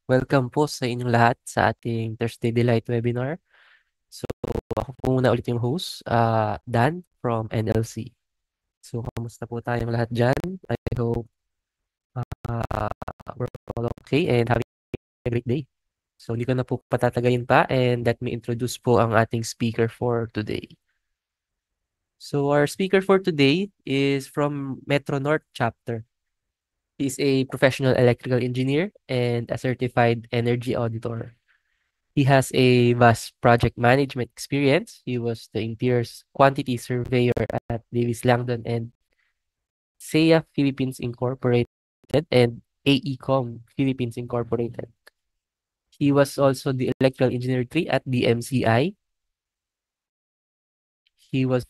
Welcome po sa inyong lahat sa ating Thursday Delight webinar. So, ako po muna ulit yung host, Dan from NLC. So, kamusta po tayong lahat dyan? I hope uh, we're all okay and having a great day. So, hindi ko na po patatagayin pa and let me introduce po ang ating speaker for today. So, our speaker for today is from Metro North Chapter. He's a professional electrical engineer and a certified energy auditor. He has a vast project management experience. He was the interiors quantity surveyor at Davis Langdon and SEA Philippines Incorporated and AECOM Philippines Incorporated. He was also the electrical engineer 3 at DMCI. He was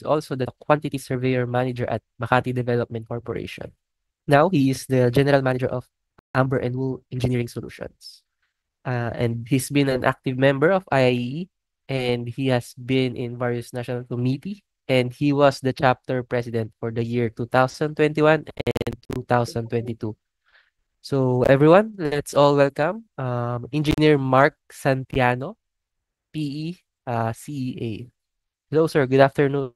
also the quantity surveyor manager at Makati Development Corporation. Now he is the general manager of Amber and Wool Engineering Solutions. And he's been an active member of IIE, and he has been in various national committee, and he was the chapter president for the year 2021 and 2022. So everyone, let's all welcome Engineer Mark Santiano, PE, CEA. Hello, sir. Good afternoon.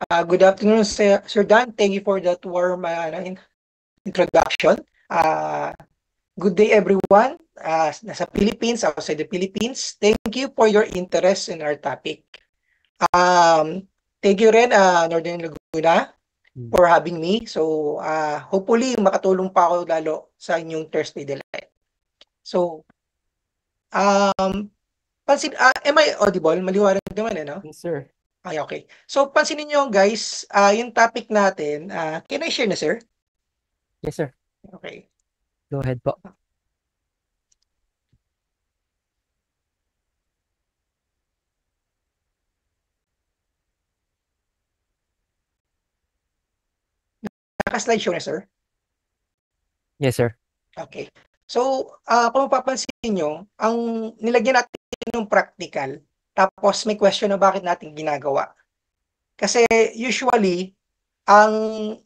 Good afternoon, Sir Dan. Thank you for that warm introduction. Good day, everyone. Nasa Philippines, outside the Philippines. Thank you for your interest in our topic. Thank you rin, Northern Laguna, for having me. So, hopefully, makatulong pa ako lalo sa inyong Thursday Delight. So, am I audible? Maliwanag naman, no? Yes, sir. Ay, okay. So, pansinin nyo, guys, yung topic natin, can I share na, sir? Yes, sir. Okay. Go ahead po. Naka-slideshow na, sir? Yes, sir. Okay. So, kung mapapansin nyo, ang nilagyan natin yung practical, tapos may question na bakit natin ginagawa. Kasi usually, ang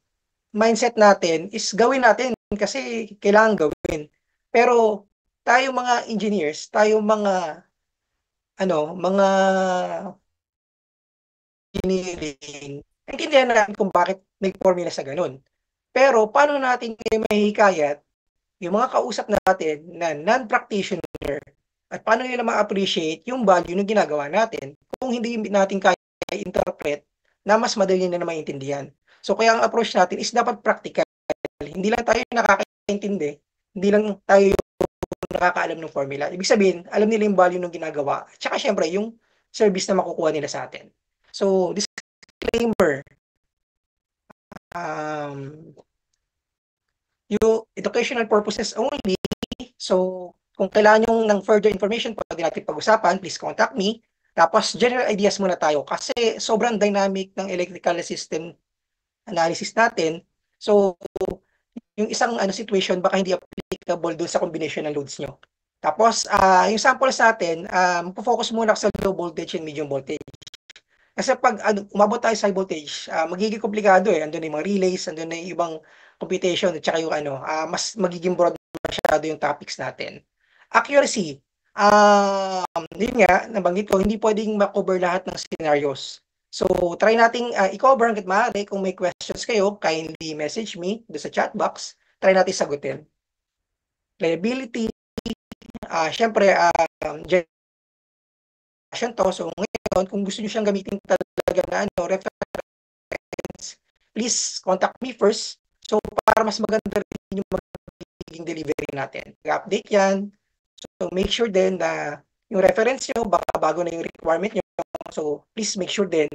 mindset natin is gawin natin kasi kailangan gawin. Pero tayo mga engineers, tayo mga mga engineering, naintindihan natin kung bakit may formula sa ganun. Pero paano natin kayo mahihikayat yung mga kausap natin na non-practitioner at paano nila ma-appreciate yung value ng ginagawa natin kung hindi natin kaya i-interpret na mas madali na maintindihan. So kaya ang approach natin is dapat practical. Hindi lang tayo nakakaintindi, hindi lang tayo nakakaalam ng formula. Ibig sabihin, alam nila yung value ng ginagawa. Tsaka syempre, yung service na makukuha nila sa atin. So, disclaimer, yung educational purposes only. So, kung kailangan nyo ng further information, pwede natin pag-usapan, please contact me. Tapos, general ideas muna tayo kasi sobrang dynamic ng electrical system analysis natin. So, yung isang situation baka hindi applicable doon sa combination ng loads nyo. Tapos, yung samples natin, focus muna sa low voltage and medium voltage. Kasi pag umabot tayo sa high voltage, magiging komplikado eh. Andun na yung mga relays, andun na yung ibang computation, at saka yung mas magiging broad masyado yung topics natin. Accuracy, yun nga, nabanggit ko, hindi pwedeng ma-cover lahat ng scenarios. So, try nating i-cover hanggat maaari. Kung may questions kayo, kindly message me doon sa chat box. Try natin sagutin. Reliability, syempre, generation to. So, ngayon, kung gusto nyo siyang gamitin talaga na reference, please contact me first. So, para mas maganda rin yung magiging delivery natin. I-update yan. So, make sure din na yung reference nyo, baka bago na yung requirement nyo. So, please make sure din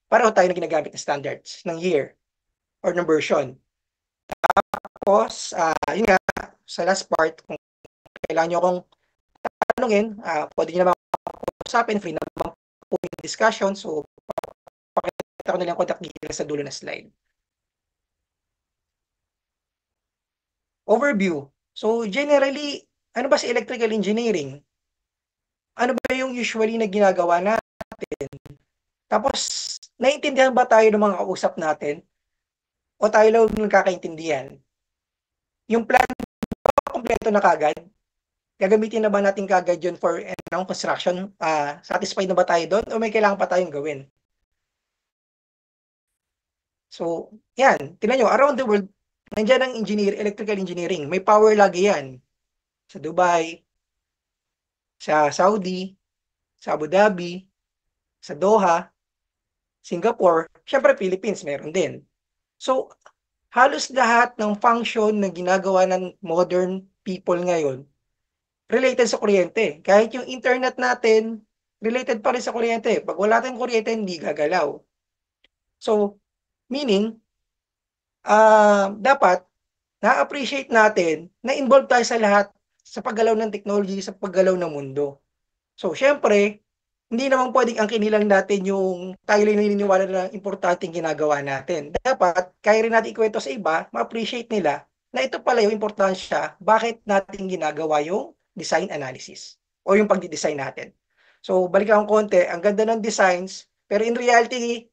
pareho tayo na ginagamit na standards ng year or ng version. Tapos, yun nga, sa last part, kung kailangan nyo akong tanungin, pwede nyo naman usapin, free naman po yung discussion. So, pakita ko na lang contact details sa dulo na slide. Overview. So, generally, ano ba si electrical engineering? Ano ba yung usually na ginagawa natin? Tapos, naiintindihan ba tayo ng mga kausap natin? O tayo lang nagkakaintindihan? Yung plan kumpleto na kagad? Gagamitin na ba natin kagad yun for construction? Satisfied na ba tayo doon o may kailangan pa tayong gawin? So, yan. Tingnan nyo, around the world, nandiyan ang electrical engineering. May power lagi yan. Sa Dubai, sa Saudi, sa Abu Dhabi, sa Doha, Singapore, syempre Philippines meron din. So, halos lahat ng function na ginagawa ng modern people ngayon related sa kuryente. Kahit yung internet natin, related pa rin sa kuryente. Pag wala tayong kuryente, hindi gagalaw. So, meaning, dapat na-appreciate natin na involved tayo sa lahat sa paggalaw ng technology, sa paggalaw ng mundo. So, syempre, hindi naman pwedeng angkinin lang natin yung tayo lang naniniwala na importanteng ginagawa natin. Dapat, kaya rin natin ikwento sa iba, ma-appreciate nila na ito pala yung importansya, bakit natin ginagawa yung design analysis o yung pagdi-design natin. So, balik lang konti, ang ganda ng designs, pero in reality,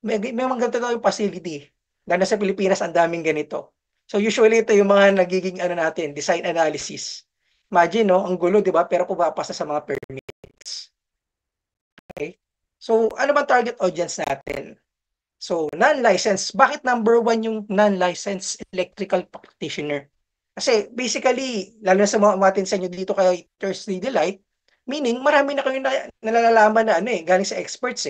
may mga ganito na yung facility. Lalo sa Pilipinas, ang daming ganito. So, usually ito yung mga nagiging natin, design analysis. Imagine, no, ang gulo, di ba? Pero pumapasa sa mga permits. Okay? So, ano bang target audience natin? So, non-licensed. Bakit number 1 yung non-licensed electrical practitioner? Kasi basically, lalo na sa mga umatin sa inyo dito kay Thursday Delight, meaning marami na kayong nalalaman na galing sa experts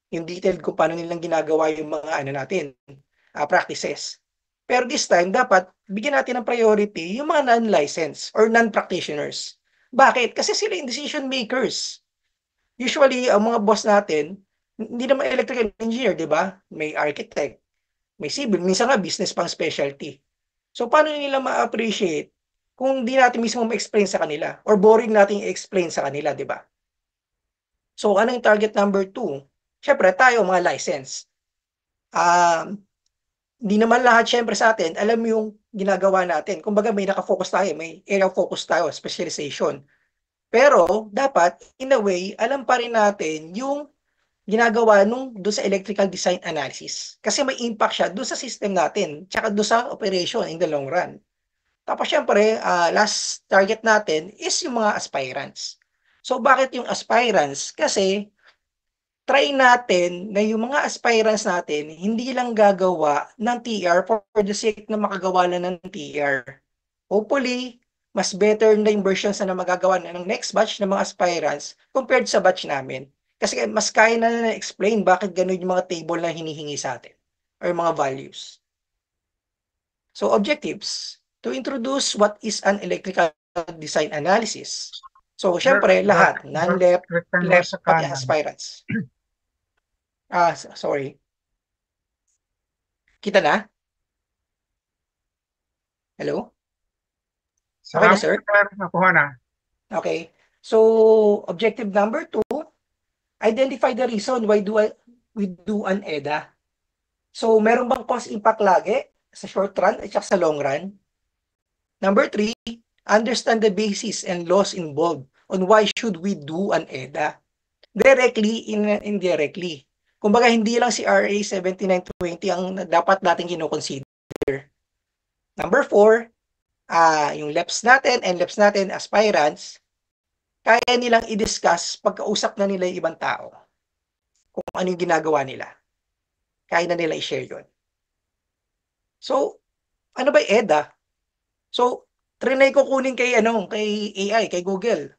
yung detailed kung paano nilang ginagawa yung mga natin, practices. Pero this time, dapat bigyan natin ng priority yung mga non-licensed or non-practitioners. Bakit? Kasi sila yung decision makers. Usually, ang mga boss natin, hindi naman electrical engineer, di ba? May architect, may civil, minsan nga business pang specialty. So, paano nila ma-appreciate kung di natin mismo ma-explain sa kanila or boring natin i-explain sa kanila, di ba? So, ano yung target number 2? Siyempre, tayo, mga license. Hindi naman lahat, siyempre sa atin, alam yung ginagawa natin. Kumbaga, may nakafocus tayo, may area of focus tayo, specialization. Pero, dapat, in a way, alam pa rin natin yung ginagawa doon sa electrical design analysis. Kasi may impact siya doon sa system natin, tsaka doon sa operation in the long run. Tapos syempre, last target natin is yung mga aspirants. So bakit yung aspirants? Kasi try natin na yung mga aspirants natin hindi lang gagawa ng TR for the sake na makagawa lang ng TR. Hopefully, mas better na yung versions na magagawa na ng next batch ng mga aspirants compared sa batch namin. Kasi mas kaya na explain bakit ganun yung mga table na hinihingi sa atin or mga values. So objectives, to introduce what is an electrical design analysis. So syempre lahat, non-left, left, pati aspirants. Sorry. Kita na? Hello? Okay na, sir? Nakuha na. Okay. So objective number 2, identify the reason why we do an EDA. So, meron bang cost impact lagi sa short run at sa long run? Number 3, understand the basis and laws involved on why should we do an EDA. Directly, indirectly. Kumbaga, hindi lang si RA 7920 ang dapat natin kinoconsider. Number 4, yung LEPs natin and LEPs natin, aspirants, kaya nilang i-discuss pagkausap na nila yung ibang tao kung ano yung ginagawa nila. Kaya na nila i-share yun. So, ano ba yung EDA? So, trinay ko kunin kay AI, kay Google.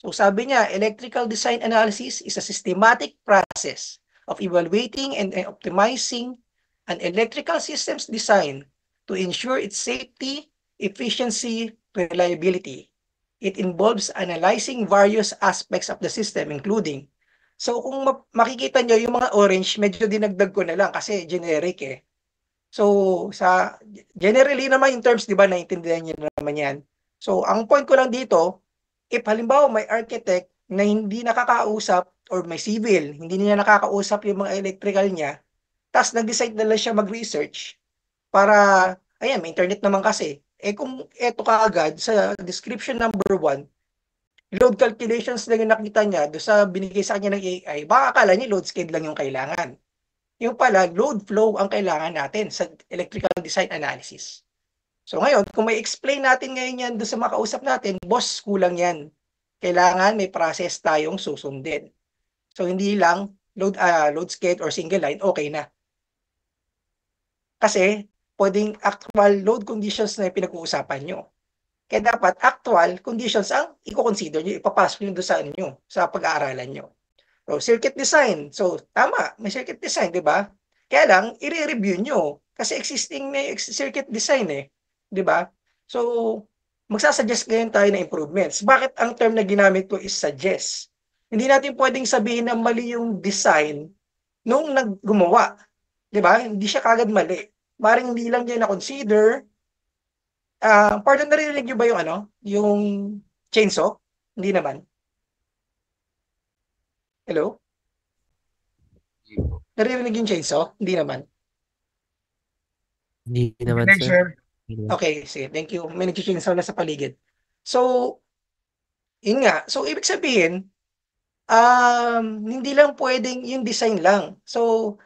So, sabi niya, electrical design analysis is a systematic process of evaluating and optimizing an electrical system's design to ensure its safety, efficiency, reliability. It involves analyzing various aspects of the system, including. So, kung makikita nyo, yung mga orange, medyo dinagdag ko na lang kasi generic So, generally naman in terms, di ba, naiintindihan nyo naman yan. So, ang point ko lang dito, if halimbawa may architect na hindi nakakausap or may civil, hindi niya nakakausap yung mga electrical niya, tapos nag-decide na lang siya mag-research para, ayan, may internet naman kasi. Kung eto kaagad sa description number 1, load calculations lang yung nakita niya doon sa binigay sa kanya ng AI, baka akala niya load scale lang yung kailangan. Yung pala, load flow ang kailangan natin sa electrical design analysis. So ngayon, kung may explain natin ngayon yan doon sa makausap natin, boss, kulang yan. Kailangan may process tayong susundin. So hindi lang load skate or single line, okay na. Kasi pwedeng actual load conditions na yung pinag-uusapan nyo. Kaya dapat actual conditions ang i-consider nyo, ipapasok nyo doon sa inyo, sa pag-aaralan nyo. So, circuit design. So, tama, may circuit design, di ba? Kaya lang, i-review nyo. Kasi existing na yung circuit design eh. Di ba? So, magsasuggest ngayon tayo ng improvements. Bakit ang term na ginamit ko is suggest? Hindi natin pwedeng sabihin na mali yung design nung naggumawa. Di ba? Hindi siya kagad mali. Maring hindi lang niya na-consider. Pardon, narinig niyo ba yung ano? Yung chainsaw? Hindi naman. Hello? Narinig yung chainsaw? Hindi naman. Hindi naman, Dinig, sir. sir. Hindi naman. Okay, sige. Thank you. May nag-chainsaw na sa paligid. So, yun nga. So, ibig sabihin, hindi lang pwedeng yung design lang. So,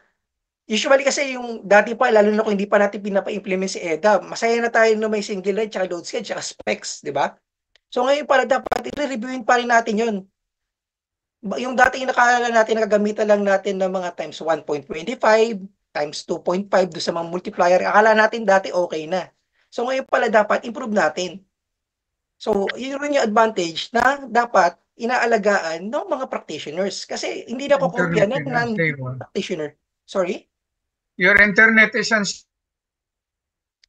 usually kasi yung dati pa, lalo na kung hindi pa natin pinapa-implement si EDA, masaya na tayo na may single line, tsaka load scale, tsaka specs, di ba? So, ngayon pala dapat i-reviewin pa rin natin yun. Yung dating nakaalala natin, nakagamitan lang natin ng mga times 1.25, times 2.5 do sa mga multiplier. Akala natin dati okay na. So ngayon pala dapat improve natin. So yun rin yung advantage na dapat inaalagaan ng mga practitioners. Kasi hindi na kokopya Internet ng is unstable. non-practitioner. Sorry? Your internet is unstable.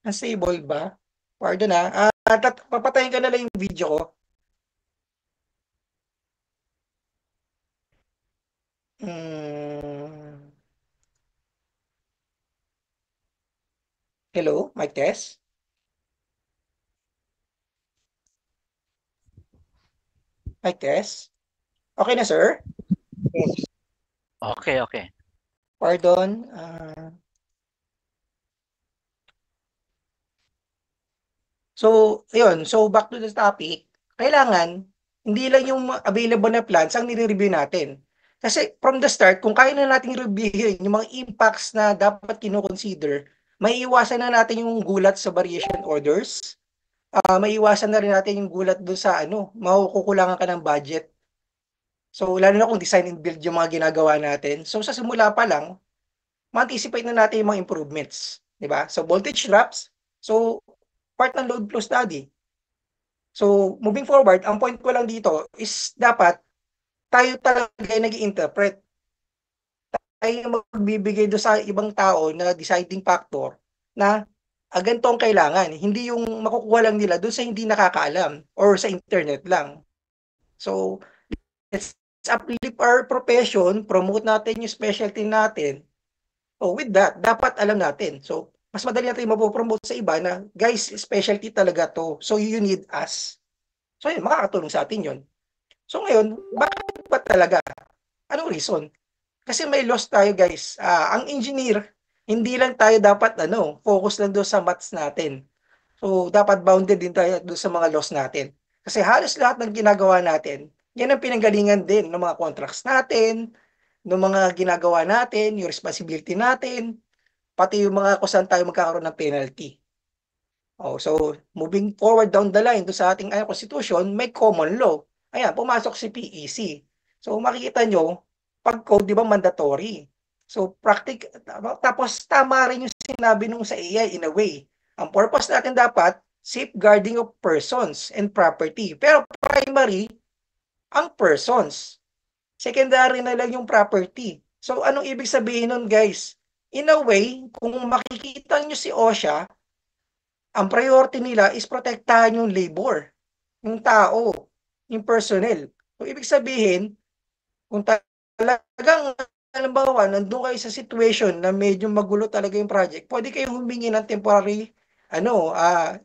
Unstable ba? Pardon na. Papatayin ka na lang yung video ko. Hello, mic test? Mic test? Okay na, sir? Okay, okay. Pardon. So, ayun. So, back to the topic. Kailangan, hindi lang yung available na plans ang nire-review natin. Kasi from the start, kung kaya na natin reviewin yung mga impacts na dapat kino-consider, may iwasan na natin yung gulat sa variation orders. May iwasan na rin natin yung gulat doon sa makukulangan ka ng budget. So, lalo na kung design and build yung mga ginagawa natin. So, sa simula pa lang, ma-anticipate na natin yung mga improvements. Diba? So, voltage drops. So, part ng load flow study. So, moving forward, ang point ko lang dito is dapat tayo talaga yung nag-i-interpret. Tayo yung magbibigay doon sa ibang tao na deciding factor na ganito ang kailangan. Hindi yung makukuha lang nila doon sa hindi nakakaalam or sa internet lang. So, let's uplift our profession, promote natin yung specialty natin. So, with that, dapat alam natin. So, mas madali natin mapopromote sa iba na, guys, specialty talaga to. So, you need us. So, yun, makakatulong sa atin yun. So, ngayon, bakit ba talaga? Anong reason? Kasi may loss tayo, guys. Ang engineer, hindi lang tayo dapat, focus lang doon sa maths natin. So, dapat bounded din tayo doon sa mga loss natin. Kasi halos lahat ng ginagawa natin, yan ang pinanggalingan din ng mga contracts natin, ng mga ginagawa natin, yung responsibility natin, pati yung mga kung saan tayo magkakaroon ng penalty. So, moving forward down the line, doon sa ating constitution, may common law. Ayan, pumasok si PEC. So, makikita nyo, pag code, di ba, mandatory. So, tapos tama rin yung sinabi nung sa AI in a way. Ang purpose natin dapat, safeguarding of persons and property. Pero primary, ang persons. Secondary na lang yung property. So, anong ibig sabihin nun, guys? In a way, kung makikita nyo si OSHA, ang priority nila is protektahan yung labor, yung tao, yung personnel. So, ibig sabihin, kung talagang, halimbawa, nandun kayo sa situation na medyo magulo talaga yung project, pwede kayong humingi ng temporary,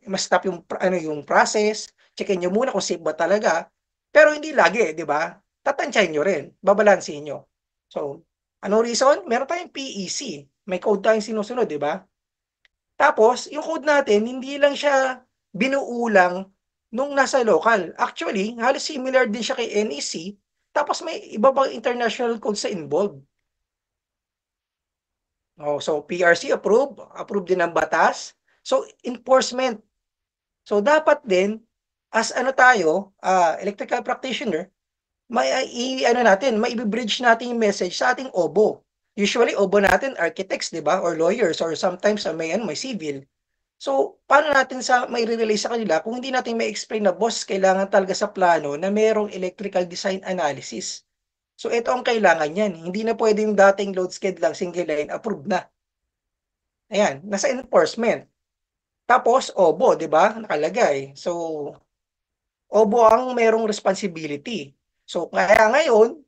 ma-stop yung process, checkin nyo muna kung safe ba talaga. Pero hindi lagi, di ba? Tatansyahin nyo rin, babalansin nyo. So, anong reason? Meron tayong PEC. May code tayong sinusunod, di ba? Tapos, yung code natin, hindi lang siya binuulang nung nasa local. Actually, halos similar din siya kay NEC. Tapos may iba bang international code sa involved. So, PRC approved din ng batas. So, enforcement. So dapat din as ano tayo, electrical practitioner, maibi-bridge natin yung message sa ating OBO. Usually OBO natin architects, 'di ba? Or lawyers or sometimes may civil. So paano natin maire-relay sa kanila kung hindi natin ma-explain na, boss, kailangan talaga sa plano na merong electrical design analysis. So ito ang kailangan niyan. Hindi na pwede yung dating load sched lang, single line, approved na. Ayan, nasa enforcement. Tapos OBO, 'di ba? Nakalagay. So OBO ang merong responsibility. So kaya ngayon,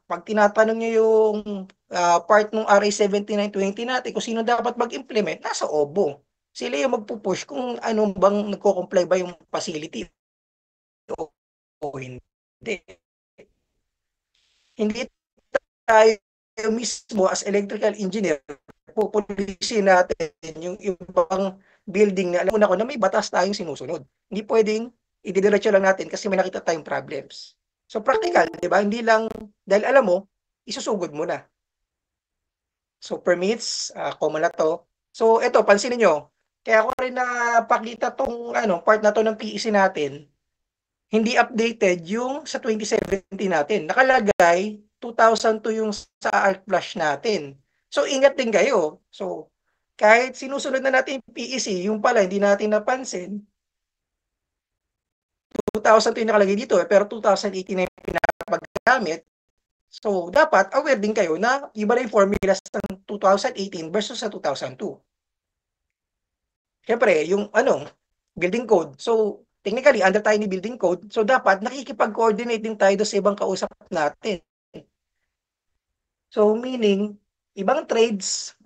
pag tinatanong niyo yung part ng RA 7920 natin kung sino dapat mag-implement, nasa OBO. Sila yung magpupush kung ano bang nagko-comply ba yung facility o hindi. Hindi tayo mismo as electrical engineer pupulisin natin yung ibang building na alam mo na ko na may batas tayong sinusunod. Hindi pwedeng ididiretso lang natin kasi may nakita tayong problems. So practical, 'di ba? Hindi lang dahil alam mo, isusugod mo na. So permits, common na to. So ito, pansinin nyo, kaya ko rin napakita tong part na to ng PEC natin. Hindi updated yung sa 2017 natin. Nakalagay 2002 yung sa arc flash natin. So ingat din kayo. So kahit sinusunod na natin yung PEC, yung pala hindi natin napansin, 2002 yung nakalagay dito, pero 2018 na yung pinapagamit. So dapat aware din kayo na iba na yung formulas ng 2018 versus sa 2002. Siyempre, yung building code. So technically, under tayo ni building code. So dapat nakikipag-coordinate din tayo sa ibang kausap natin. So meaning, ibang trades,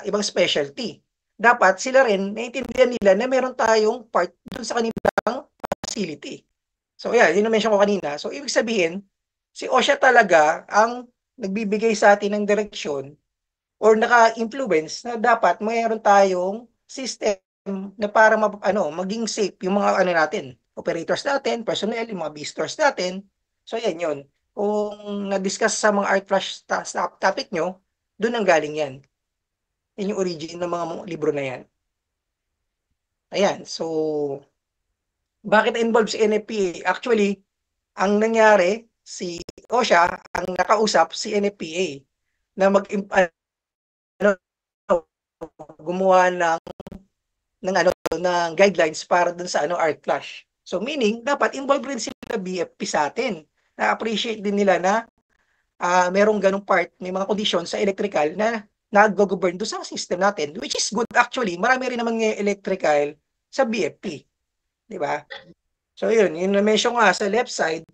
ibang specialty. Dapat sila rin, naiintindihan nila na meron tayong part dun sa kanilang facility. So yeah, yun na-mention ko kanina. So ibig sabihin, si OSHA talaga ang nagbibigay sa atin ng direksyon or naka-influence na dapat mayroon tayong system na para maging safe yung mga natin, operators natin, personnel, yung mga visitors natin. So yan yun. Kung na-discuss sa mga art flash topic nyo, doon ang galing yan. Yan yung origin ng mga libro na yan. Ayan, so bakit involved si NFPA? Actually, ang nangyari, si OSHA ang nakausap si NFPA na gumawa ng guidelines para dun sa arc flash. So meaning, dapat involved rin sila BFP sa atin. Na-appreciate din nila na merong ganong part, may mga conditions sa electrical na nag-govern doon sa system natin, which is good actually. Marami rin naman ngayon electrical sa BFP. Di ba? So yun, yung na-mention nga sa left side,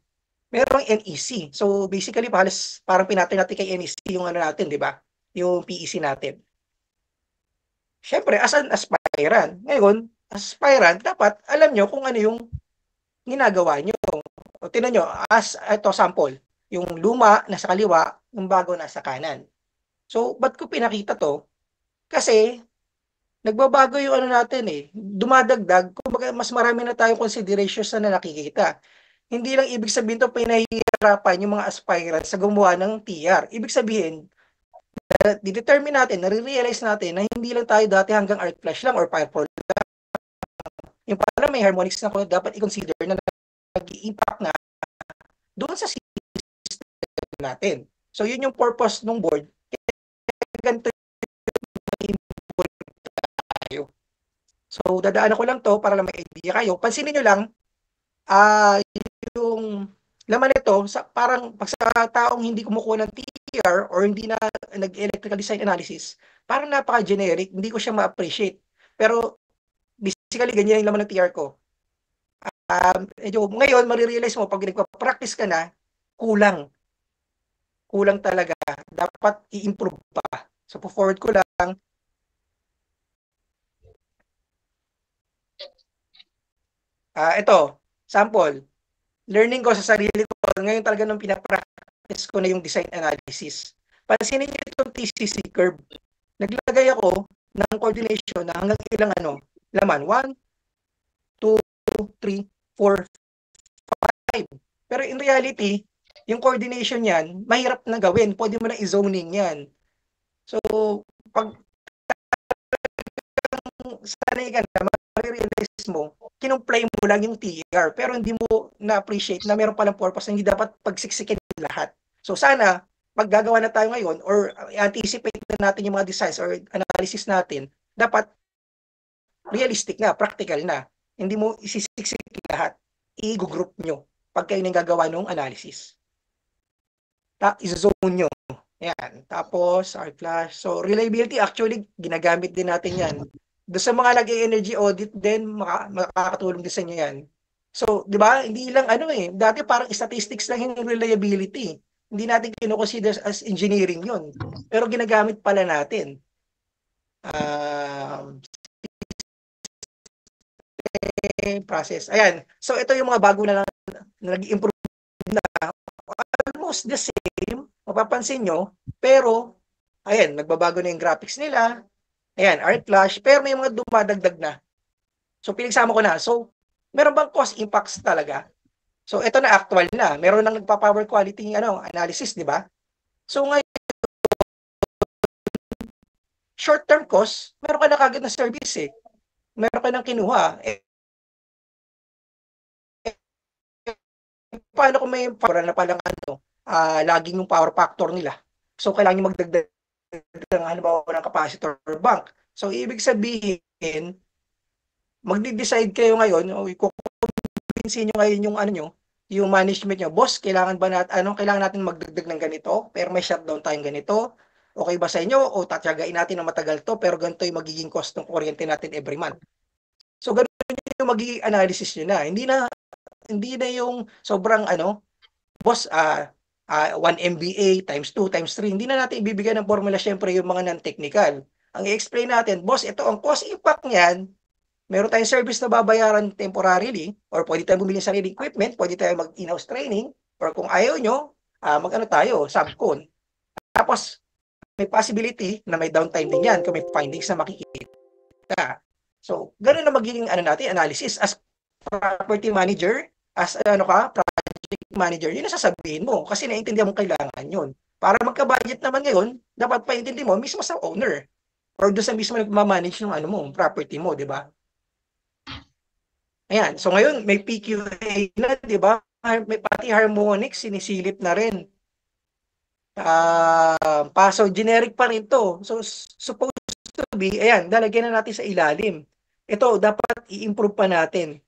merong NEC. So basically, parang pinatay natin kay NEC yung natin, di ba? Yung PEC natin. Siyempre, as an aspirant. Ngayon, aspirant, dapat alam nyo kung ano yung ginagawa nyo. O, tinan nyo, ito sample, yung luma nasa kaliwa, yung bago nasa kanan. So, ba't ko pinakita to? Kasi, nagbabago yung natin dumadagdag, kumbaga mas marami na tayong considerations na nakikita. Hindi lang ibig sabihin to pinahihirapan yung mga aspirants sa gumawa ng TR. Ibig sabihin, di-determine natin, nare-realize natin na hindi lang tayo dati hanggang arc flash lang or firefall lang. Yung pala may harmonics na dapat i-consider na nag-i-impact na doon sa system natin. So yun yung purpose ng board. Ganito tayo. So dadaan ko lang to para lang may idea kayo. Pansinin nyo lang, yung laman nito, parang pag sa taong hindi kumukuha ng TR or hindi na nag-electrical design analysis, parang napaka-generic, hindi ko siya ma-appreciate. Pero basically, ganyan yung laman ng TR ko. Ngayon, marirealize mo, pag nagpa-practice ka na, kulang. Kulang talaga. Dapat i-improve pa. So, forward ko lang. Ito, sample. Learning ko sa sarili ko, ngayon talaga nung pinapractice ko na yung design analysis. Pansinin niyo itong TCC curve. Naglagay ako ng coordination na hanggang ilang laman. 1, 2, 3, 4, 5. Pero in reality, yung coordination yan, mahirap na gawin. Pwede mo na i-zoning yan. So, pag sanay ka na, marirealize mo, kinumply mo lang yung TER, pero hindi mo na-appreciate na meron palang purpose na hindi dapat pagsiksikin lahat. So sana, maggagawa na tayo ngayon or anticipate na natin yung mga designs or analysis natin, dapat realistic na, practical na. Hindi mo isisiksik lahat. I-group nyo pag kayo nang gagawa ng analysis. I-zone nyo. Yan. Tapos, R-Clash. So, reliability, actually, ginagamit din natin yan. Doon sa mga nag-energy audit din, makakatulong din sa inyo yan. So, di ba, hindi lang dati parang statistics lang yung reliability. Hindi natin kinoconsider as engineering yun. Pero ginagamit pala natin. Process. Ayan. So, ito yung mga bago na lang nag-improve na. Almost the same. Mapapansin nyo. Pero, ayan, nagbabago na yung graphics nila. Ayan, R-Clash. Pero may mga dumadagdag na. So, pinagsama ko na. So, meron bang cost impacts talaga? So, ito na actual na. Meron nang nagpa-power quality analysis, di ba? So, ngayon, short-term cost, meron ka na kagad na service eh. Meron ka nang kinuha. Paano kung may power na palang laging yung power factor nila? So, kailangan nyo magdagdag ng halimbawa ng capacitor bank. So, ibig sabihin, magde-decide kayo ngayon, o i-convince nyo ngayon yung yung management nyo, boss, kailangan natin magdagdag ng ganito, pero may shutdown tayong ganito. Okay ba sa inyo? O tatyagain natin na matagal to, pero ganito yung magiging cost ng kuryente natin every month. So, ganun yung magiging analysis nyo na. Hindi na yung sobrang boss, 1 MBA times 2 times 3. Hindi na natin ibibigay ng formula syempre yung mga non-technical. Ang i-explain natin, boss, ito ang cost impact niyan. Meron tayong service na babayaran temporarily or pwede tayong bumili ng sariling equipment, pwede tayong mag-in-house training or kung ayaw nyo, tayo, subcon. Tapos, may possibility na may downtime din yan kung may findings na makikita. So, ganun na magiging natin, analysis as property manager, as project manager, yun ang sasabihin mo kasi naiintindihan mo kailangan yun. Para magka-budget naman ngayon, dapat paintindi mo mismo sa owner or doon sa mismo nagmamanage ng property mo, di ba? Ayan, so ngayon may PQA na, di ba? May pati harmonics, sinisilip na rin. So generic pa rin to. So supposed to be, ayan, lalagyan na natin sa ilalim. Ito, dapat i-improve pa natin.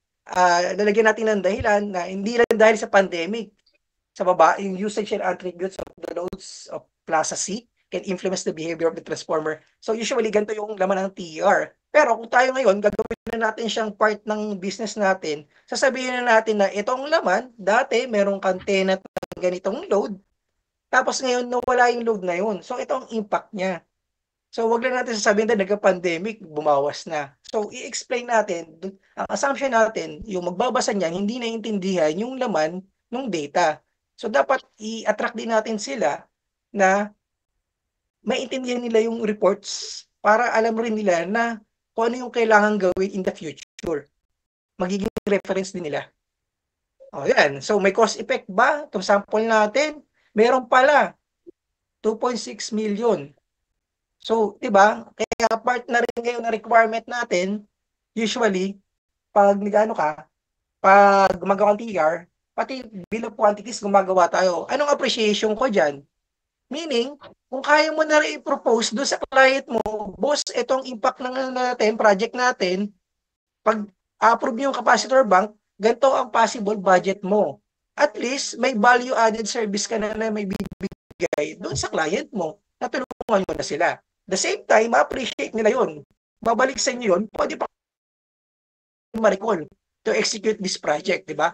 Lalagyan natin ng dahilan na hindi lang dahil sa pandemic. Sa baba, yung usage and attributes of the loads of Plaza C can influence the behavior of the transformer. So usually, ganito yung laman ng TER. Pero kung tayo ngayon, gagawin na natin siyang part ng business natin, sasabihin na natin na itong laman, dati merong antena ng ganitong load, tapos ngayon nawala yung load na yun. So ito ang impact niya. So wag lang natin sasabihin na nagka-pandemic, bumawas na. So i-explain natin, ang assumption natin, yung magbabasa niyan, hindi naiintindihan yung laman ng data. So dapat i-attract din natin sila na maintindihan nila yung reports para alam rin nila na kung ano yung kailangan gawin in the future. Magiging reference din nila. O yan. So may cost effect ba? Itong sample natin, meron pala 2.6 million. So, 'di ba? Kaya part na rin ngayon na requirement natin, usually pag pag gumagawa ng TR, pati bill of quantities gumagawa tayo. Anong appreciation ko diyan? Meaning, kung kaya mo na rin i-propose doon sa client mo, boss, itong impact natin, project natin, pag approve yung capacitor bank, ganito ang possible budget mo. At least, may value added service ka na may bibigay doon sa client mo. Natulungan mo na sila. The same time, ma-appreciate nila yun. Babalik sa inyo yun, pwede pa ma-recall to execute this project, di ba?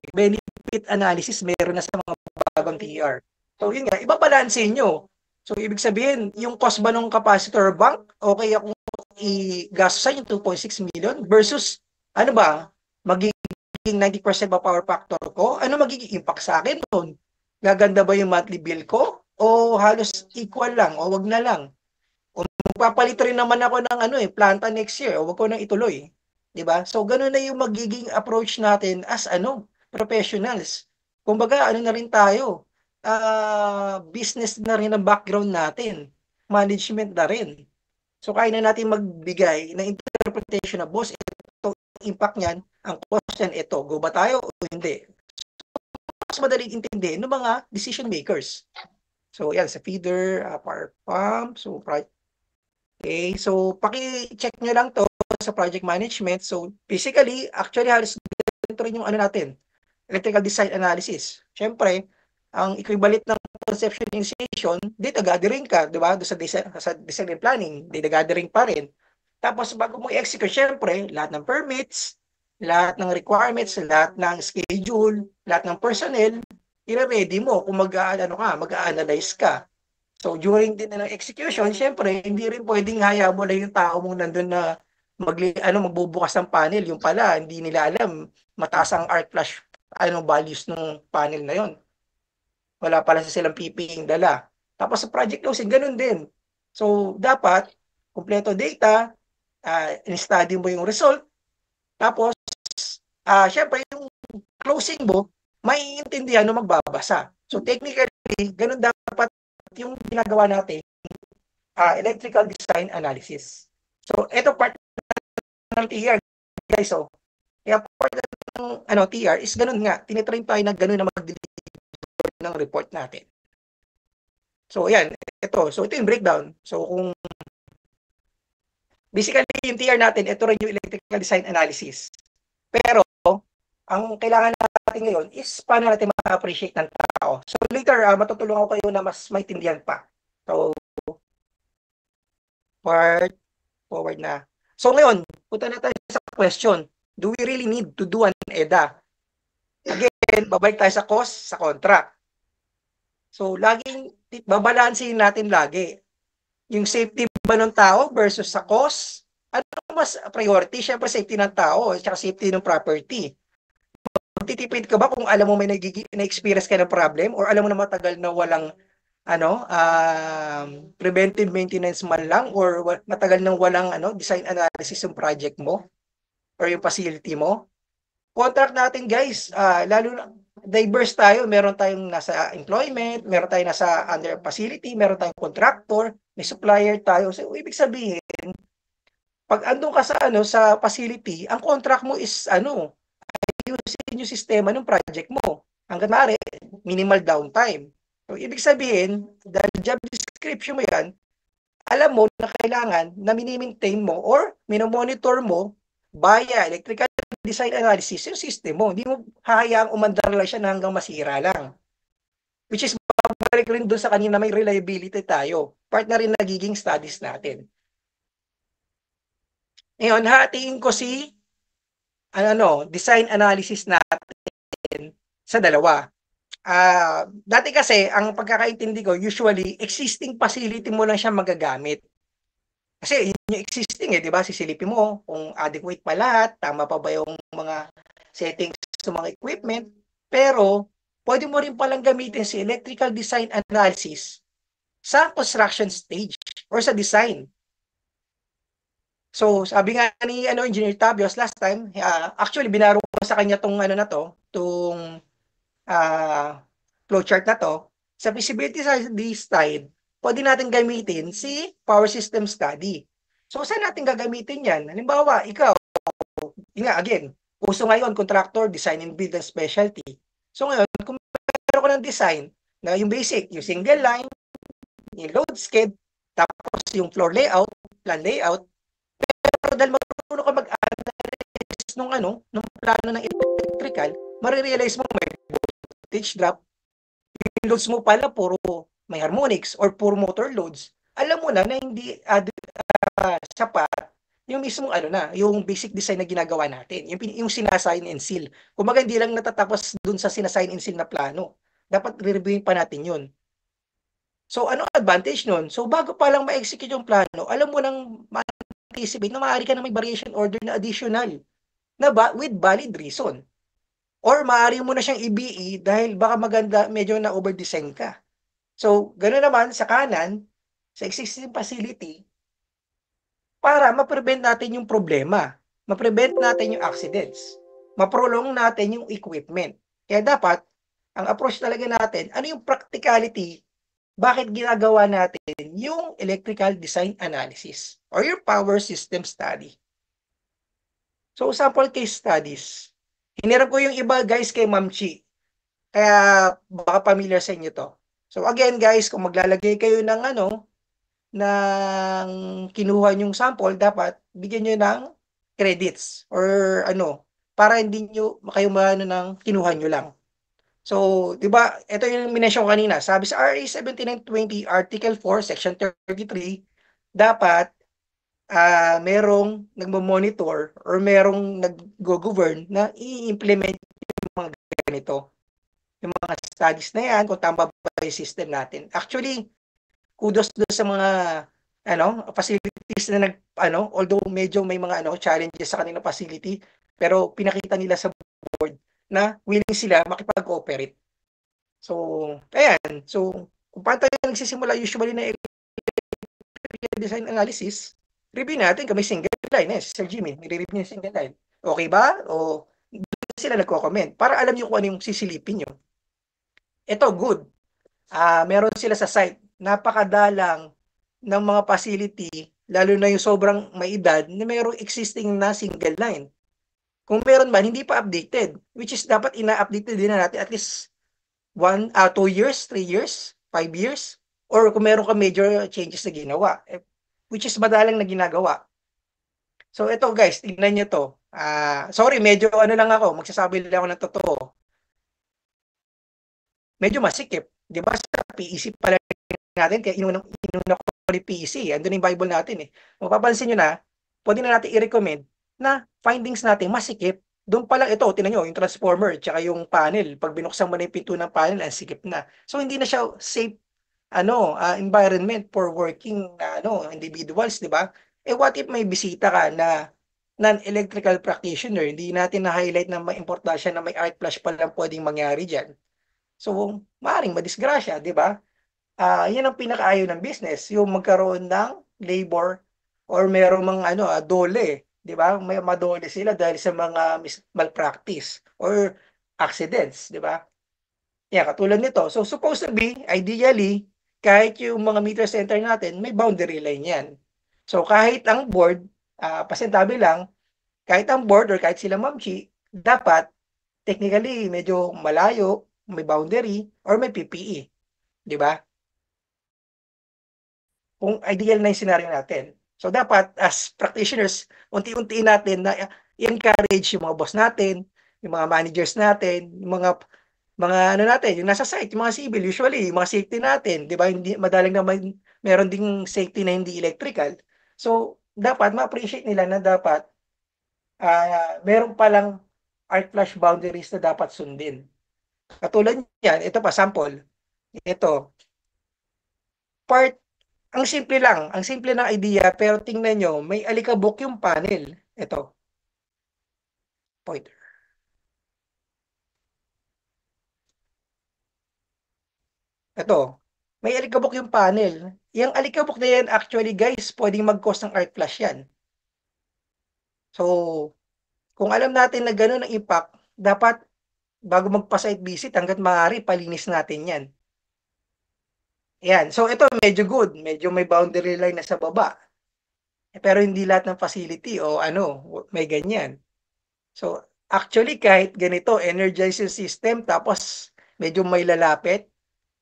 Benefit analysis meron na sa mga bagong TER. So yun nga, ibabalansin nyo. So ibig sabihin, yung cost ba ng capacitor bank, okay akong i-gastosan yung 2.6 million versus magiging 90% ba power factor ko? Ano magiging impact sa akin doon? Gaganda ba yung monthly bill ko? O halos equal lang? O wag na lang? O magpapalit rin naman ako ng planta next year. O wag ko nang ituloy. Diba? So ganun na yung magiging approach natin as professionals. Kumbaga, na rin tayo, business na rin ang background natin. Management na rin. So, kaya na natin magbigay ng interpretation na, boss, ito impact niyan, ang cost niyan, ito, go ba tayo o hindi? Mas madaling intindihin ng mga decision makers. So, yan, sa feeder, power pump, so, okay, so, paki-check nyo lang to sa project management. So, basically, actually, halos ganito rin yung ano natin, electrical design analysis. Siyempre, ang equivalent ng conception initiation, data gathering ka, di ba? Sa design and planning, data gathering pa rin. Tapos, bago mo i-execute, siyempre, lahat ng permits, lahat ng requirements, lahat ng schedule, lahat ng personnel, i-ready mo kung mag-a-analyze ka. So, during din ng execution, siyempre, hindi rin pwedeng hayaan mo na yung tao mong nandun na magbubukas ng panel. Yung pala, hindi nila alam, mataas ang arc flash values ng panel na yon. Wala pala silang PPE dala. Tapos sa project closing, ganun din. So, dapat, kompleto data, in-study mo yung result, tapos, syempre, yung closing mo, maiintindihan ng magbabasa. So, technically, ganun dapat yung ginagawa natin, electrical design analysis. So, ito part ng TR, guys. So, kaya part ng TR is ganun nga. Tinitrain tayo na ganun na mag-deliver ng report natin. So, ayan. So, ito yung breakdown. So, kung basically, yung TR natin, ito rin yung electrical design analysis. Pero, ang kailangan natin ngayon is paano natin ma-appreciate ng tao. So, later, matutulungan ko kayo na mas maintindihan pa. So, forward na. So, ngayon, punta na tayo sa question. Do we really need to do an EDA? Again, babalik tayo sa cost, sa contract. So, laging babalansin natin lagi. Yung safety ba ng tao versus sa cost? Ano mas priority? Siyempre, safety ng tao at safety ng property. Magtitipid ka ba kung alam mo may na-experience ka ng problem or alam mo na matagal na walang preventive maintenance man lang or matagal nang walang design analysis yung project mo or yung facility mo? Contract natin, guys, lalo na diverse tayo. Meron tayong nasa employment, meron tayong nasa under facility, meron tayong contractor, may supplier tayo. So, ibig sabihin, pag andun ka sa facility, ang contract mo is ayusin yung sistema ng project mo. Hanggang maaari, minimal downtime. So, ibig sabihin, dahil job description mo yan, alam mo na kailangan na mini-maintain mo or minomonitor mo via electrical design analysis yung system mo. Hindi mo hahayaang umandar lang siya na hanggang masira lang. Which is, babalik rin doon sa kanina may reliability tayo. Part na rin nagiging studies natin. Ngayon, hatiin ko si design analysis natin sa dalawa. Dati kasi, ang pagkakaintindi ko, usually, existing facility mo lang siya magagamit. Kasi yun yung existing di ba? Sisilipin mo kung adequate pa lahat, tama pa ba yung mga settings sa mga equipment. Pero, pwede mo rin palang gamitin si electrical design analysis sa construction stage or sa design. So, sabi nga ni Engineer Tabios last time, actually, binaro ko sa kanya tong flowchart na to. Sa feasibility side, pwede natin gamitin si power system study. So, saan natin gagamitin yan? Halimbawa, ikaw, again, uso ngayon, contractor, design and build and specialty. So, ngayon, kung meron ka ng design, na yung basic, yung single line, yung load sked, tapos yung floor layout, plan layout, pero dahil marunong ka mag-analyze nung plano ng electrical, marirealize mo may voltage drop, yung loads mo pala puro may harmonics or puro motor loads, alam mo na hindi sapat yung mismong yung basic design na ginagawa natin, yung sinasign and seal. Kumbaga hindi lang natatapos dun sa sinasign and seal na plano. Dapat re-reviewin pa natin yun. So, ano advantage nun? So, bago pa lang ma-execute yung plano, alam mo nang ma-anticipate na maaari ka na may variation order na additional with valid reason. Or maaari mo na siyang i-BE dahil baka medyo na over-design ka. So, gano'n naman sa kanan, sa existing facility, para ma-prevent natin yung problema, ma-prevent natin yung accidents, ma-prolong natin yung equipment. Kaya dapat, ang approach talaga natin, ano yung practicality, bakit ginagawa natin yung electrical design analysis. or your power system study. So, sample case studies. Hinirap ko yung iba, guys, kay Ma'am Chi. Kaya, baka familiar sa inyo to. So, again, guys, kung maglalagay kayo ng ng kinuha nyong sample, dapat bigyan nyo ng credits or para hindi nyo kayo ng kinuha nyo lang. So, di ba, ito yung minention kanina. Sabi sa RA 7920, Article 4, Section 33, dapat merong nagmo-monitor or merong nag-govern na i-implement yung mga ganito. Yung mga studies na yan, kung tama ba yung system natin. Actually, kudos doon sa mga facilities na although medyo may mga challenges sa kanilang facility, pero pinakita nila sa board na willing sila makipag-cooperate. So, ayan. So, kung paano tayo nagsisimula usually na design analysis, review natin kung may single line. Sir Jimmy, may review niya single line. Okay ba? O sila nagko-comment para alam niyo kung ano yung sisilipin niyo. Ito, good. Meron sila sa site. Napakadalang ng mga facility, lalo na yung sobrang may edad, na mayroong existing na single line. Kung meron man, hindi pa updated. Which is dapat ina-update din na natin at least 2 years, 3 years, 5 years. Or kung meron ka major changes na ginawa. Which is madalang na ginagawa. So ito guys, tingnan nyo to. Sorry, medyo lang ako, magsasabi lang ako ng totoo. Medyo masikip. Di ba sa PEC pala natin, kaya inuna ko ni PEC. Andun yung Bible natin eh. Mapapansin nyo na, pwede na natin i-recommend na findings natin masikip. Doon pa lang ito, tinan nyo, yung transformer, tsaka yung panel. Pag binuksan mo na yung pinto ng panel, ang sikip na. So hindi na siya safe environment for working individuals, di ba? What if may bisita ka na non-electrical practitioner, hindi natin na-highlight na may importansya na may arc flash pa lang pwedeng mangyari dyan. So, maaaring madisgrasya, di ba? Yan ang pinakaayaw ng business, yung magkaroon ng labor or merong mga dole, di ba? May madole sila dahil sa mga malpractice or accidents, di ba? Yan, katulad nito. So, supposed to be, ideally, kahit yung mga meter center natin, may boundary line yan. So, kahit ang board, pasintabi lang, kahit ang board or kahit sila Ma'am Chi, dapat, technically, medyo malayo, may boundary, or may PPE. Di ba? Kung ideal na yung scenario natin. So, dapat, as practitioners, unti-unti natin na i-encourage yung mga boss natin, yung mga managers natin, yung mga natin, yung nasa site, yung mga civil, usually, yung mga safety natin, di ba, hindi, madaling naman, meron ding safety na hindi electrical. So, dapat, ma-appreciate nila na dapat, meron palang arc flash boundaries na dapat sundin. Katulad yan, ito pa, sample. Ito, ang simple ng idea, pero tingnan nyo, may alikabok yung panel. Ito, pointer. Ito, may alikabok yung panel. Yung alikabok na yan, actually guys, pwedeng mag-cause ng arc flash yan. So, kung alam natin na gano'n ang impact, dapat bago magpa-site visit, hanggat maaari, palinis natin yan. Yan. So, ito medyo good. Medyo may boundary line na sa baba. Pero hindi lahat ng facility o may ganyan. So, actually, kahit ganito, energize yung system, tapos medyo may lalapit,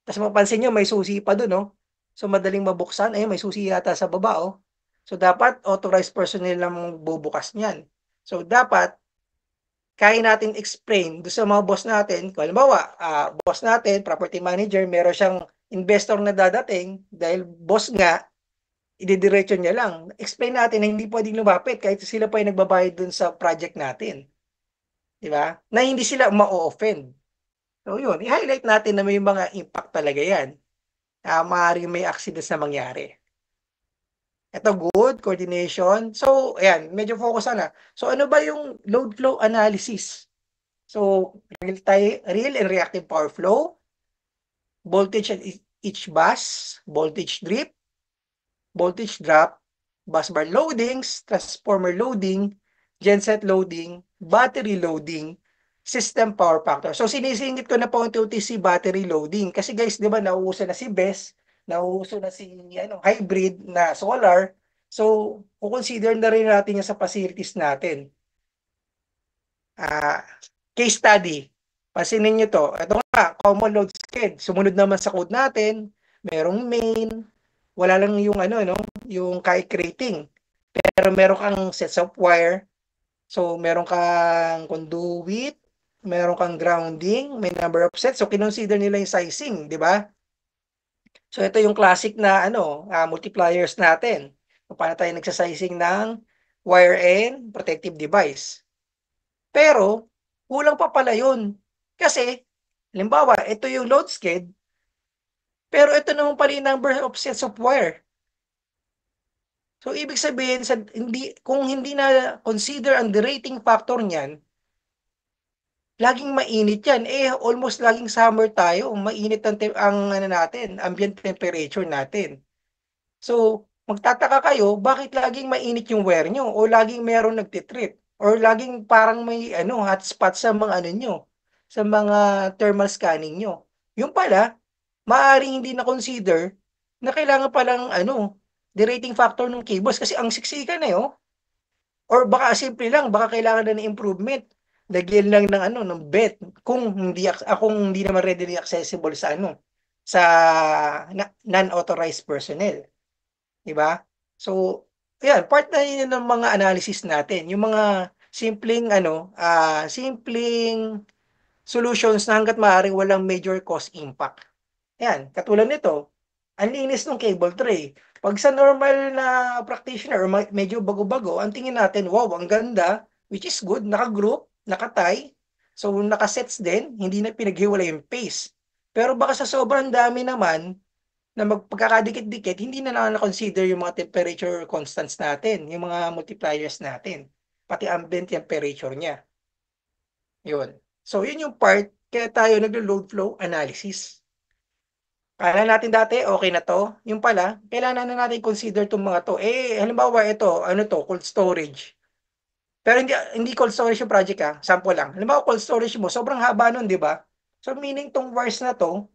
tapos mapansin nyo, may susi pa dun, no? So, madaling mabuksan. Ayun, may susi yata sa baba, oh. So, dapat authorized personnel lang bubukas niyan. So, dapat, kaya natin explain doon sa mga boss natin. Kung halimbawa, boss natin, property manager, meron siyang investor na dadating dahil boss nga, ididiretso niya lang. Explain natin na hindi pwedeng lumapit kahit sila pa yung nagbabayad dun sa project natin. Di ba? Na hindi sila ma-offend. So, yun. I-highlight natin na may mga impact talaga yan. Maaaring may accidents na mangyari. Ito, good. Coordination. So, ayan. Medyo focus na. So, ano ba yung load flow analysis? So, real and reactive power flow, voltage at each bus, voltage drip, voltage drop, busbar loadings, transformer loading, genset loading, battery loading, system power factor. So, sinisingit ko na po unti-unti si battery loading. Kasi guys, di ba, nauuso na si BESS, nauuso na si hybrid na solar. So, consider na rin natin yan sa facilities natin. Case study. Pansinin nyo to. Ito nga, common load sked. Sumunod naman sa code natin, merong main, wala lang yung yung kite rating. Pero meron kang sets of wire. So, meron kang conduit, meron kang grounding, may number of sets. So, kinonsider nila yung sizing, di ba? So, ito yung classic na multipliers natin. Kung paano tayo nagsasizing ng wire and protective device. Pero, kulang pa pala yun. Kasi, halimbawa, ito yung load sked, pero ito naman pala yung number of sets of wire. So, ibig sabihin, kung hindi na consider ang derating factor niyan, laging mainit yan. Almost laging summer tayo. Mainit ang ambient temperature natin. So, magtataka kayo, bakit laging mainit yung wear nyo? O laging meron nagtitrip? Or laging parang may hotspot sa mga nyo, sa mga thermal scanning nyo. Yung pala, maaaring hindi na-consider na kailangan palang derating factor ng cables kasi ang siksikan Or baka simple lang, baka kailangan na ng improvement. Lagyan lang ng bet kung hindi naman readily accessible sa sa non-authorized personnel. 'Di ba? So, ayan, part na yun ng mga analysis natin, yung mga simpleng solutions na hangga't maaari walang major cost impact. Ayan, katulad nito, ang linis ng cable tray. Pag sa normal na practitioner or medyo bago-bago, ang tingin natin, wow, ang ganda, which is good, naka-group, naka-tie, so naka-sets din, hindi na pinaghiwalay yung pace. Pero baka sa sobrang dami naman, na magpagkakadikit-dikit, hindi na na-consider yung mga temperature constants natin, yung mga multipliers natin, pati ambient temperature niya. Yun. So, yun yung part, kaya tayo naglo-load flow analysis. Kala natin dati, okay na to. Yung pala, kailangan na natin consider itong mga to. Halimbawa ito, cold storage. Pero hindi cold storage yung project sample lang. Halimbawa, cold storage mo, sobrang haba nun, di ba? So, meaning tong wires na to,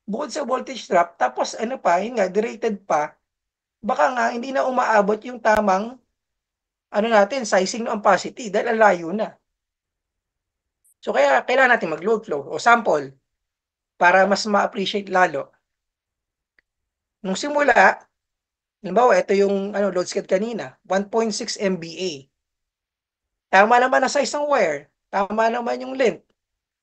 bukod sa voltage drop, tapos yun nga, derated pa, baka nga, hindi na umaabot yung tamang, sizing ng ampacity, dahil ang layo na. So, kaya kailangan natin mag-load flow o sample para mas ma-appreciate lalo. Nung simula, halimbawa, ito yung load sked kanina, 1.6 MBA. Tama naman ang size ng wire, tama naman yung length.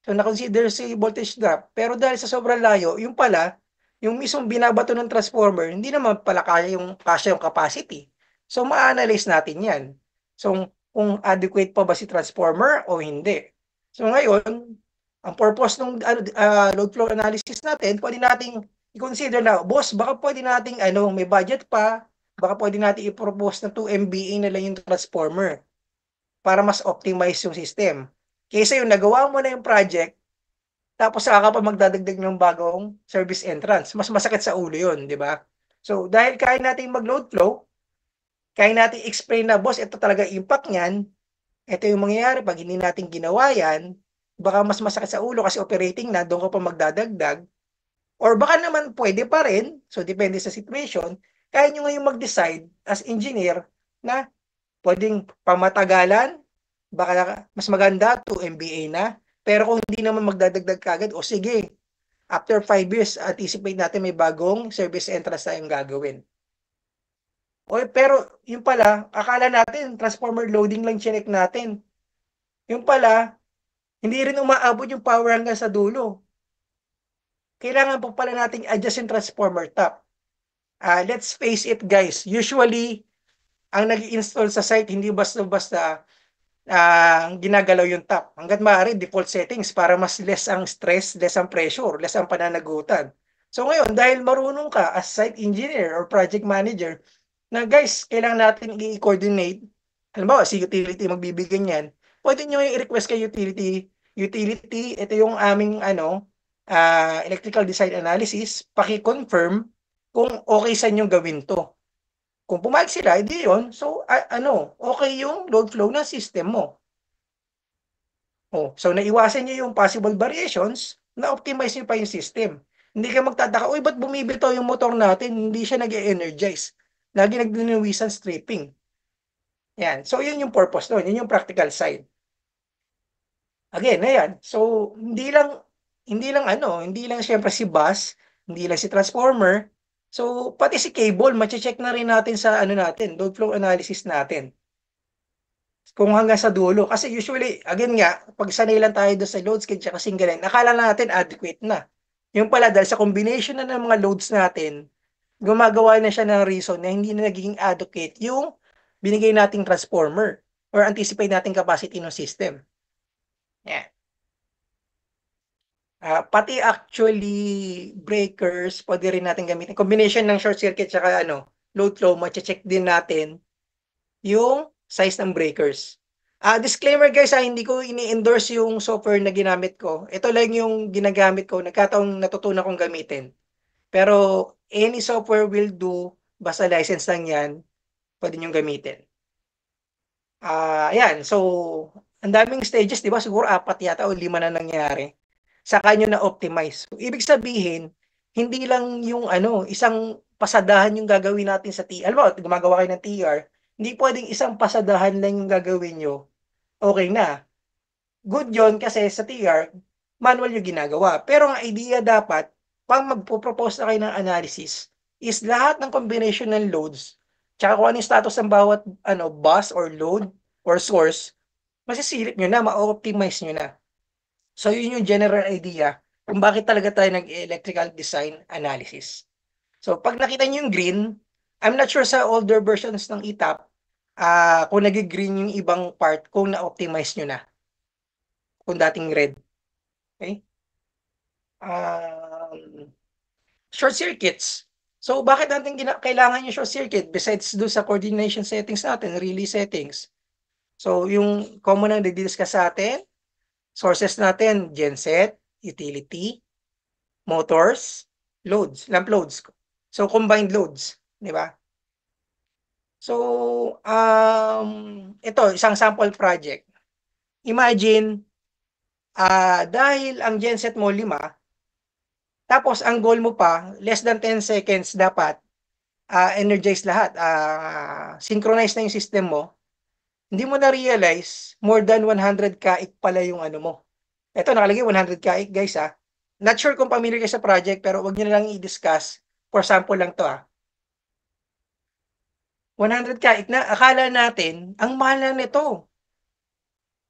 So, na-consider si voltage drop. Pero dahil sa sobrang layo, yung pala, yung mismong binabato ng transformer, hindi naman pala kasya yung capacity. So, ma-analyze natin yan. So, kung adequate pa ba si transformer o hindi. So, ngayon, ang purpose ng load flow analysis natin, pwede nating i-consider na, boss, baka pwede nating may budget pa, baka pwede nating i-propose na 2 MBA na lang yung transformer para mas optimize yung system. Kaysa yung nagawa mo na yung project, tapos saka pa magdadagdag ng bagong service entrance. Mas masakit sa ulo yun, di ba? So, dahil kaya natin mag-load flow, kaya natin explain na, boss, ito talaga impact niyan, ito yung mangyayari pag hindi natin ginawa yan, baka mas masakit sa ulo kasi operating na, doon ka pa magdadagdag. Or baka naman pwede pa rin, so depende sa situation, kaya nyo ngayon mag-decide as engineer na pwedeng pamatagalan, baka mas maganda 2 MBA na, pero kung hindi naman magdadagdag kagad, o sige, after 5 years, anticipate natin may bagong service entrance tayong gagawin. Pero yung pala, akala natin, transformer loading lang chinek natin. Yung pala, hindi rin umaabot yung power hanggang sa dulo. Kailangan pa pala nating adjust yung transformer top. Let's face it guys, usually, ang nag-install sa site, hindi basta-basta ginagalaw yung top. Hanggat maaari, default settings para mas less ang stress, less ang pressure, less ang pananagutan. So ngayon, dahil marunong ka as site engineer or project manager, na guys, kailangan natin i-coordinate. Halimbawa, si utility magbibigay niyan. Pwede nyo i-request kay utility, ito yung aming electrical design analysis, paki-confirm kung okay sa inyo gawin to. Kung pumayag sila, hindi yun. So, okay yung load flow na system mo. So, naiwasan nyo yung possible variations na optimize nyo pa yung system. Hindi ka magtataka, uy, ba't bumibitaw yung motor natin? Hindi siya nag-energize. lagi nagdiniwisan stripping. Yan. So, yun yung purpose nun. Yun yung practical side. Again, ayan. So, hindi lang siyempre si bus, hindi lang si transformer. So, pati si cable, mache-check na rin natin sa natin, load flow analysis natin. Kung hanggang sa dulo. Kasi usually, again nga, pag sanay lang tayo doon sa load scale tsaka single line, akala natin adequate na. Yung pala, dahil sa combination na ng mga loads natin, gumagawa na siya ng reason na hindi na nagiging adequate yung binigay nating transformer or anticipate nating capacity ng system. Yeah. Pati actually breakers, pwede rin natin gamitin. Combination ng short circuit tsaka load flow, mache-check din natin yung size ng breakers. Disclaimer guys, hindi ko ini-endorse yung software na ginamit ko. Ito lang yung ginagamit ko, nagkataong natutunan kong gamitin. Pero any software will do, basta license lang yan, pwede nyo gamitin. Ayan, so ang daming stages, di ba? Siguro 4 yata o 5 na nangyari. Saka nyo na-optimize. So, ibig sabihin, hindi lang yung isang pasadahan yung gagawin natin sa TR. Alam mo, gumagawa kayo ng TR, hindi pwedeng isang pasadahan lang yung gagawin nyo. Okay na. Good yon kasi sa TR, manual yung ginagawa. Pero ang idea dapat, pag magpo-propose na kayo ng analysis, is lahat ng combination ng loads, tsaka kung ano yung status ng bawat bus or load or source, masisilip nyo na, ma-optimize nyo na. So, yun yung general idea kung bakit talaga tayo nag-electrical design analysis. So, pag nakita nyo yung green, I'm not sure sa older versions ng ETAP, kung nag-green yung ibang part, kung na-optimize nyo na. Kung dating red. Okay? Short circuits. So, bakit natin kailangan yung short circuit besides do sa coordination settings natin, relay settings? So, yung common na nag-discuss sa atin, sources natin, genset, utility, motors, loads, lamp loads. So, combined loads, di ba? So, ito, isang sample project. Imagine, dahil ang genset mo 5, tapos ang goal mo pa, less than 10 seconds dapat energize lahat, synchronize na yung system mo, hindi mo na-realize, more than 100 kaik pala yung mo. Ito, nakalagay 100 kaik, guys, Not sure kung familiar kayo sa project, pero wag nyo na lang i-discuss. For sample lang to, 100 kaik na, akala natin, ang mahal na nito.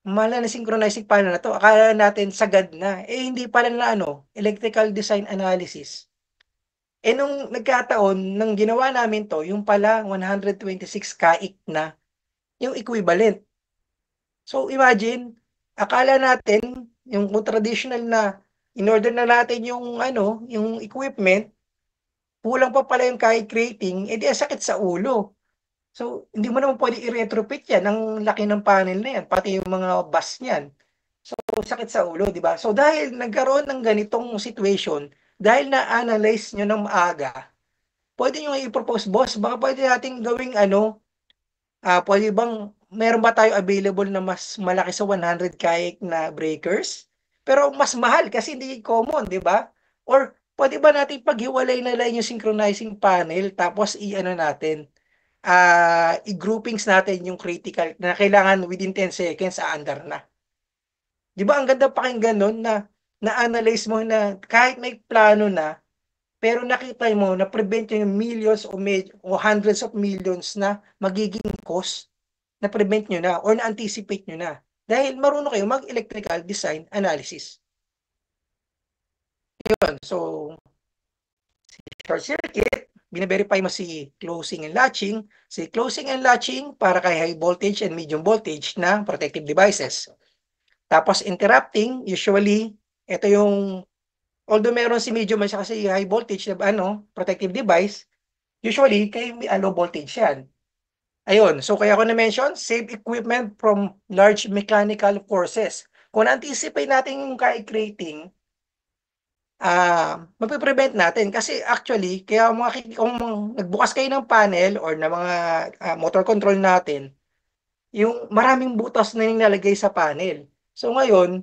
Mahal na synchronizing panel na to. Akala natin sagad na. Hindi pala na electrical design analysis. Nung nagkataon, nang ginawa namin to, yung pala 126 kaik na yung equivalent. So imagine, akala natin yung traditional na in-order na natin yung yung equipment, kulang pa pala yung kaik rating, di sakit sa ulo. So hindi mo naman pwede i-retrofit yan, ang laki ng panel na yan, pati yung mga bus niyan. So sakit sa ulo, di ba? So dahil nagkaroon ng ganitong situation, dahil na-analyze nyo ng maaga, pwede nyo i-propose, boss, baka pwede natin gawing pwede bang, meron ba tayo available na mas malaki sa 100 kaik na breakers? Pero mas mahal kasi hindi common, di ba? Or pwede ba natin paghiwalay na lang yung synchronizing panel tapos natin, i-groupings natin yung critical na kailangan within 10 seconds aandar na. Di ba ang ganda pakinggan nun na na-analyze mo na kahit may plano na, pero nakita mo na prevent yung millions o hundreds of millions na magiging cost na prevent nyo na or na-anticipate nyo na. Dahil marunong kayo mag-electrical design analysis. Yun. So, short circuit, bine-verify mo si closing and latching. Si closing and latching para kay high voltage and medium voltage na protective devices. Tapos interrupting, usually, ito yung although meron si medium at saka si high voltage na protective device, usually kay low voltage yan. Ayun, so kaya ko na-mention, save equipment from large mechanical forces. Kung na-anticipate natin yung kaik rating, mapiprevent natin. Kasi actually, kaya kung nagbukas kayo ng panel or na mga motor control natin, yung maraming butas na yung nalagay sa panel. So ngayon,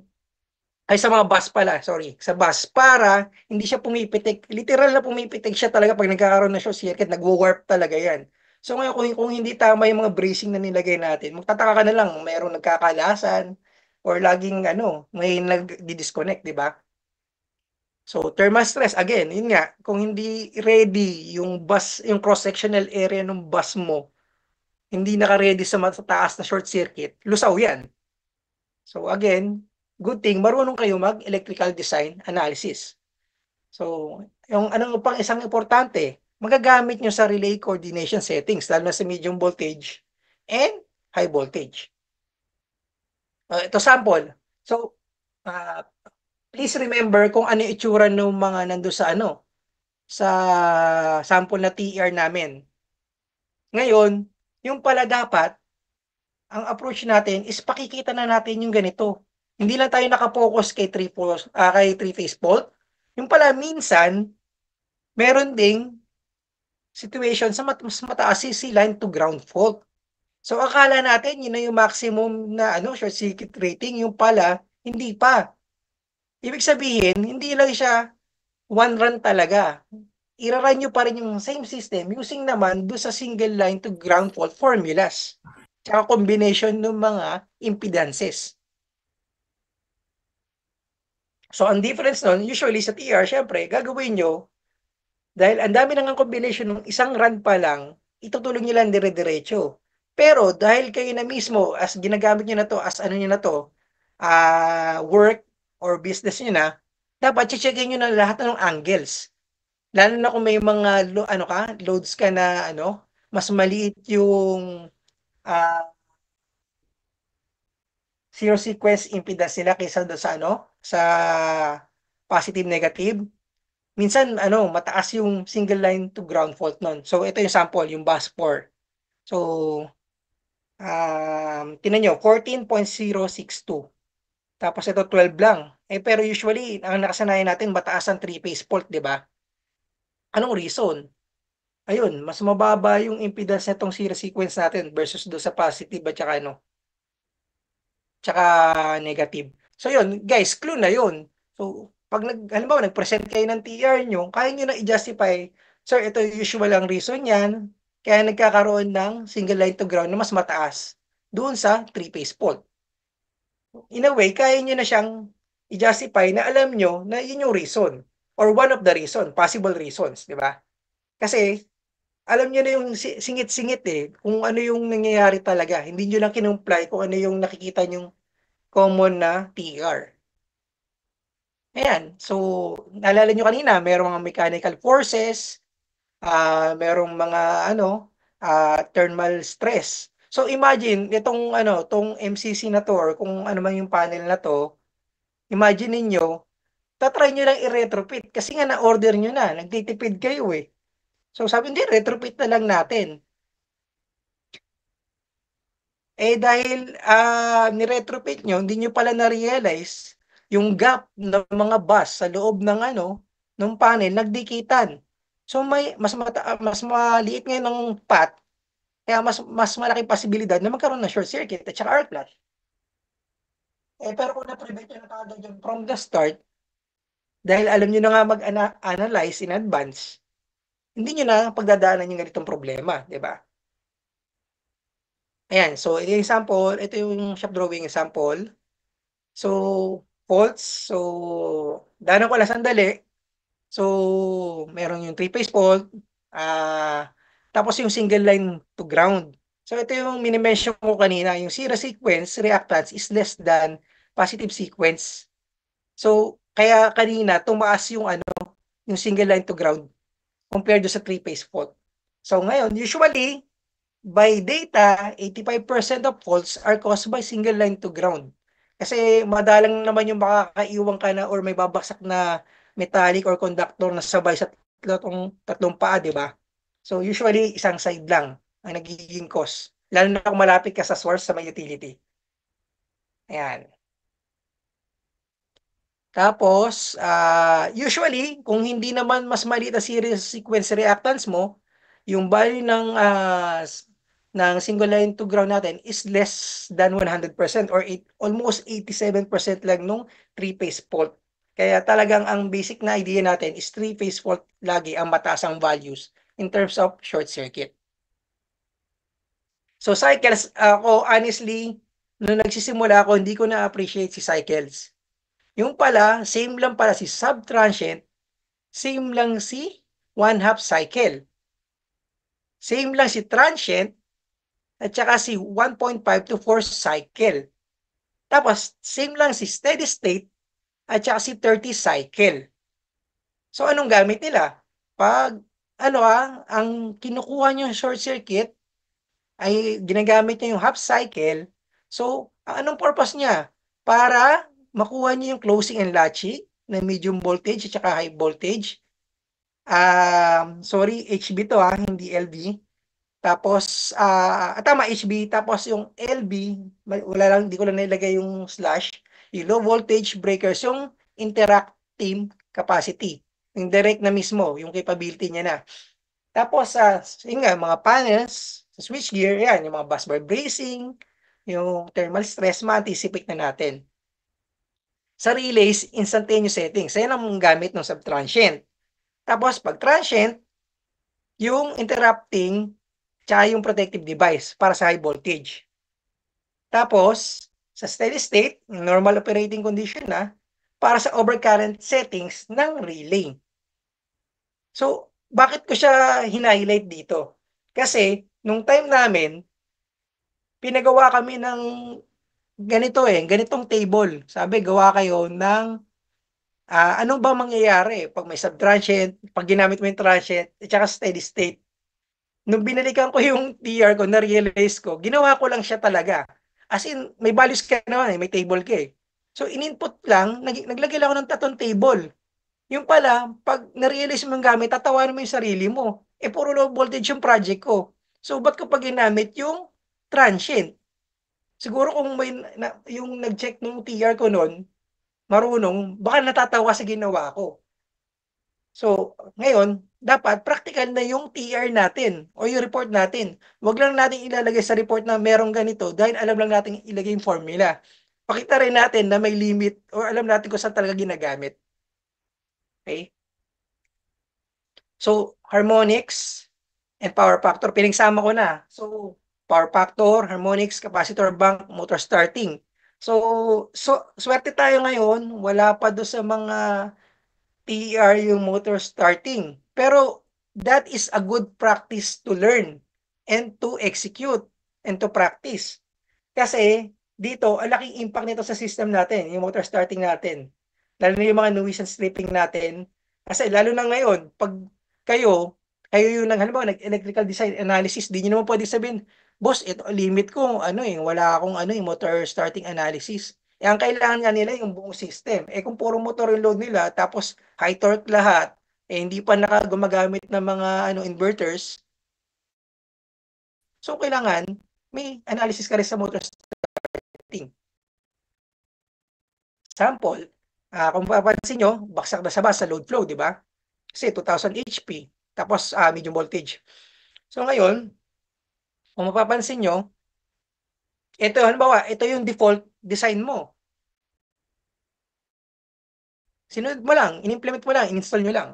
ay sa mga bus pala, sorry, sa bus, para hindi siya pumipitik. Literal na pumipitik siya talaga pag nagkakaroon ng short circuit, nagwo-warp talaga yan. So ngayon kung hindi tama yung mga bracing na nilagay natin, magtataka ka na lang mayroong nagkakalasan or laging may nagdi-disconnect, 'di ba? So thermal stress again, yun nga, kung hindi ready yung bus, yung cross-sectional area ng bus mo, hindi naka-ready sa mataas na short circuit, lusaw 'yan. So again, good thing marunong kayo mag-electrical design analysis. So, yung pang isang importante, magagamit nyo sa relay coordination settings, lalo na sa medium voltage and high voltage. Ito sample. So, uh, please remember kung ano yung itsura ng mga nando sa sample na TR namin. Ngayon, yung pala dapat, ang approach natin is pakikita na natin yung ganito. Hindi lang tayo nakapokus kay three-phase fault. Yung pala minsan, meron ding situation sa mas mataas line to ground fault. So akala natin yun na yung maximum na short circuit rating, yung pala hindi pa. Ibig sabihin, hindi lang siya one run talaga. Ira-run nyo pa rin yung same system using naman do sa single line to ground fault formulas. Tsaka combination ng mga impedances. So ang difference nun, usually sa TR, syempre, gagawin nyo, dahil ang dami nang combination ng isang run pa lang, itutulong nyo lang dire-diretso. Pero dahil kayo na mismo, as ginagamit nyo na to, as nyo na to, work or business nyo na, dapat checkin nyo na lahat ng angles. Lalo na kung may mga loads ka na mas maliit yung zero sequence impedance nila kaysa do sa sa positive negative. Minsan mataas yung single line to ground fault nun. So ito yung sample, yung bus 4. So tingnan nyo, 14.062. Tapos ito 12 lang. Pero usually, ang nakasanayan natin, mataas ang three-phase fault, di ba? Anong reason? Ayun, mas mababa yung impedance nitong series sequence natin versus do sa positive at tsaka negative. So yun, guys, clue na yun. So, pag halimbawa, nag-present kayo ng TR nyo, kaya nyo na i-justify, sir, ito yung usual ang reason yan, kaya nagkakaroon ng single line to ground na mas mataas doon sa three-phase fault. In a way, kaya nyo na siyang i-justify na alam nyo na yun yung reason or one of the reason, possible reasons, di ba? Kasi, alam nyo na yung singit-singit kung ano yung nangyayari talaga. Hindi nyo lang kinumply kung ano yung nakikita nyong common na TR. Ayan. So, naalala nyo kanina, merong mga mechanical forces, merong mga thermal stress. So, imagine, itong MCC na to, or kung ano man yung panel na to, imagine ninyo, tatry nyo lang i-retrofit kasi nga na-order nyo na, nagtitipid kayo eh. So, sabi hindi, retrofit na lang natin. Dahil ni-retrofit nyo, hindi nyo pala na-realize yung gap ng mga bus sa loob ng ng panel, nagdikitan. So mas maliit ngayon ng path, kaya mas malaking posibilidad na magkaroon ng short circuit at saka arc flash. Pero kung na-prevent nyo na kagad yung from the start, dahil alam nyo na nga mag-analyze in advance, hindi nyo na pagdadaanan yung ganitong problema, di ba? Ayan, so ito yung example, ito yung shop drawing example. So, faults. So, daanan ko lang sandali. So, meron yung three-phase fault. Tapos yung single line to ground. So, ito yung minimension ko kanina. Yung zero sequence reactance is less than positive sequence. So, kaya kanina, tumaas yung yung single line to ground compared sa three-phase fault. So, ngayon, usually, by data, 85% of faults are caused by single line to ground. Kasi madalang naman yung makakaiwang ka na or may babaksak na metallic or conductor na sabay sa tatlong paa, di ba? So usually isang side lang ang nagiging cause. Lalo na kung malapit ka sa source sa may utility. Ayan. Tapos, usually, kung hindi naman mas maliit na series sequence reactance mo, yung value ng single line to ground natin is less than 100% or almost 87% lang nung three-phase fault. Kaya talagang ang basic na idea natin is three-phase fault lagi ang mataas ang values in terms of short circuit. So cycles, ako honestly, nung nagsisimula ako, hindi ko na-appreciate si cycles. Yung pala, same lang pala si subtransient, same lang si 1/2 cycle. Same lang si transient, at saka si 1.5 to 4 cycle. Tapos, same lang si steady state, at saka si 30 cycle. So, anong gamit nila? Pag, ang kinukuha nyo short circuit, ay ginagamit niya yung half cycle. So, anong purpose niya? Para makuha niyo yung closing and latching na medium voltage at saka high voltage. Sorry, HB to hindi LV. Tapos, tama, HB. Tapos yung LB, wala lang, hindi ko lang nilagay yung slash. Yung low voltage breakers, yung interactive capacity. Yung direct na mismo, yung capability niya na. Tapos, yun nga, mga panels, sa switchgear, yan, yung mga busbar bracing, yung thermal stress, ma-anticipate na natin. Sa relays, instantaneous settings. Yan ang gamit ng subtransient. Tapos, pag transient, yung interrupting, tsaka yung protective device para sa high voltage. Tapos, sa steady state, normal operating condition na, para sa overcurrent settings ng relay. So, bakit ko siya hina-highlight dito? Kasi, nung time namin, pinagawa kami ng ganitong table. Sabi, gawa kayo ng anong ba mangyayari pag may subtransient, pag ginamit mo yung transient, at saka steady state. Nung binalikan ko yung TR ko, na-realize ko, ginawa ko lang siya talaga. As in, may values ka naman, may table ka eh. So, in-input lang, naglagay lang ako ng tatlong table. Yung pala, pag na-realize mo yung gamit, tatawanan mo yung sarili mo. Puro low voltage yung project ko. So, ba't ko pa ginamit yung transient? Siguro kung yung nag-check nung TR ko noon, marunong, baka natatawa sa ginawa ko. So, ngayon, dapat practical na yung TR natin o yung report natin. Huwag lang natin ilalagay sa report na merong ganito dahil alam lang natin ilagay yung formula. Pakita rin natin na may limit or alam natin kung saan talaga ginagamit. Okay? So, harmonics and power factor, pinagsama ko na. So, power factor, harmonics, capacitor bank, motor starting. So swerte tayo ngayon, wala pa do sa mga TR yung motor starting. Pero that is a good practice to learn and to execute and to practice. Kasi dito, ang laking impact nito sa system natin, yung motor starting natin. Lalo na yung mga nuisance stripping natin. Kasi lalo na ngayon, pag kayo yung halimbawa, nag-electrical design analysis, di nyo naman pwede sabihin, boss, ito limit ko, wala akong motor starting analysis. Ang kailangan nga nila yung buong system. Kung puro motor yung load nila, tapos high torque lahat, hindi pa gumagamit ng mga inverters, so kailangan may analysis ka rin sa motor starting. Sample, kung papansin nyo, baksak na sa load flow, di ba? Kasi 2,000 HP, tapos medium voltage. So ngayon, kung mapapansin nyo, halimbawa, ito yung default design mo. Sinunod mo lang, in-implement mo lang, in-install nyo lang.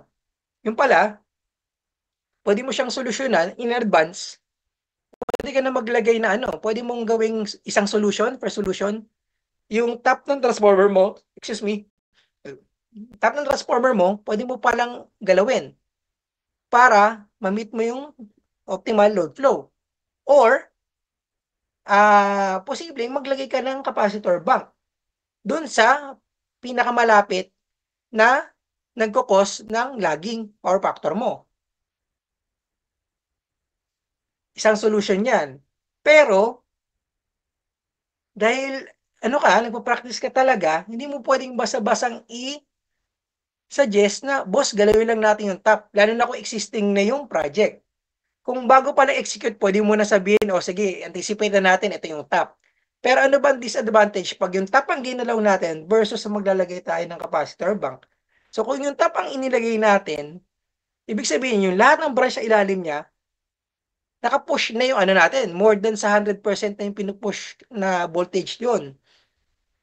Yung pala, pwede mo siyang solusyonan in advance. Pwede ka na maglagay na pwede mong gawing isang solution per solution. Yung top ng transformer mo, pwede mo palang galawin para ma-meet mo yung optimal load flow. Or, posibleng maglagay ka ng capacitor bank dun sa pinakamalapit na nagkukos ng lagging power factor mo. Isang solution yan. Pero, dahil nagpa-practice ka talaga, hindi mo pwedeng basa-basang i-suggest na, boss, galawin lang natin yung top. Lalo na kung existing na yung project. Kung bago pa na-execute, pwede mo na sabihin, sige, anticipate na natin, ito yung top. Pero ano ba ang disadvantage pag yung top ang ginalaw natin versus maglalagay tayo ng capacitor bank? So kung yung top ang inilagay natin, ibig sabihin yung lahat ng branch sa ilalim niya, naka-push na yung natin, more than sa 100% na yung pinupush na voltage yun.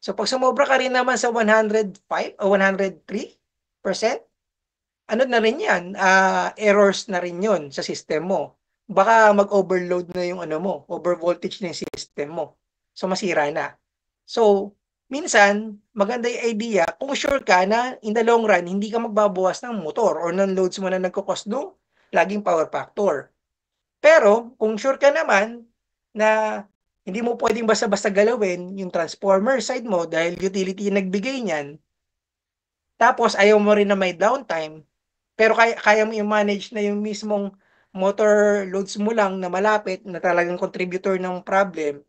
So pag sumobra ka rin naman sa 105 o 103%, na rin yan, errors na rin yun sa system mo. baka mag-overload na yung ano mo, over-voltage na yung system mo. So, masira na. So, minsan, maganda yung idea kung sure ka na in the long run, hindi ka magbabawas ng motor or ng loads mo na nagkakos ng laging power factor. Pero, kung sure ka naman na hindi mo pwedeng basta-basta galawin yung transformer side mo dahil utility yung nagbigay niyan, tapos ayaw mo rin na may downtime, pero kaya mo i-manage na yung mismong motor loads mo lang na malapit na talagang contributor ng problem,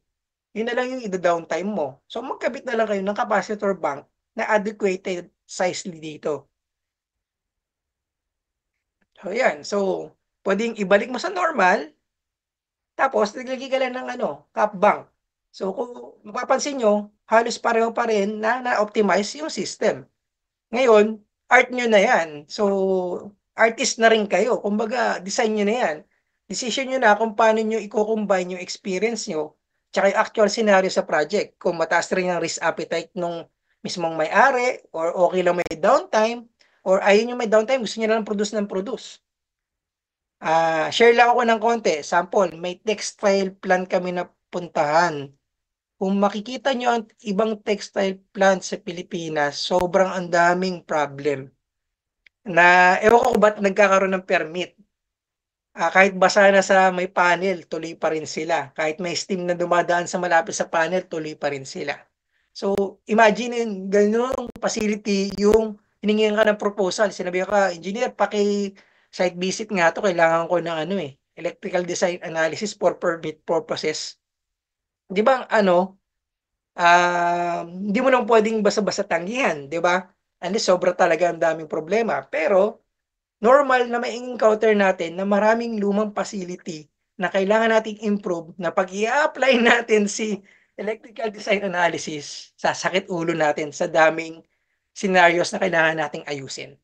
yun na lang yung ida-downtime mo. So magkabit na lang kayo ng capacitor bank na adequate size dito. So yan. So pwedeng ibalik mo sa normal, tapos naglagay ka lang ng cap bank. So kung mapapansin nyo, halos pareho pa rin na na-optimize yung system. Ngayon, art nyo na yan. So, artist na rin kayo. Kumbaga, design nyo na yan. Decision nyo na kung paano nyo i-combine yung experience nyo tsaka yung actual scenario sa project. Kung mataas rin ang risk appetite nung mismong may-ari or okay lang may downtime or ayaw nyo may downtime, gusto nyo lang produce ng produce. Share lang ako ng konti. Sample, may textile plant kami na puntahan. Kung makikita nyo ang ibang textile plant sa Pilipinas, sobrang ang daming problem. Na ewan ko ba't nagkakaroon ng permit. Kahit basa na sa may panel, tuloy pa rin sila. Kahit may steam na dumadaan sa malapit sa panel, tuloy pa rin sila. So, imagine ganun facility yung hiningihan ka ng proposal. Sinabi ka, engineer, site visit nga to, kailangan ko ng electrical design analysis for permit purposes. Di ba hindi mo naman pwedeng basta-basta tanggihan, di ba? Unless sobra talaga ang daming problema. Pero, normal na may encounter natin na maraming lumang facility na kailangan nating improve na pag i-apply natin si electrical design analysis, sasakit ulo natin sa daming scenarios na kailangan nating ayusin.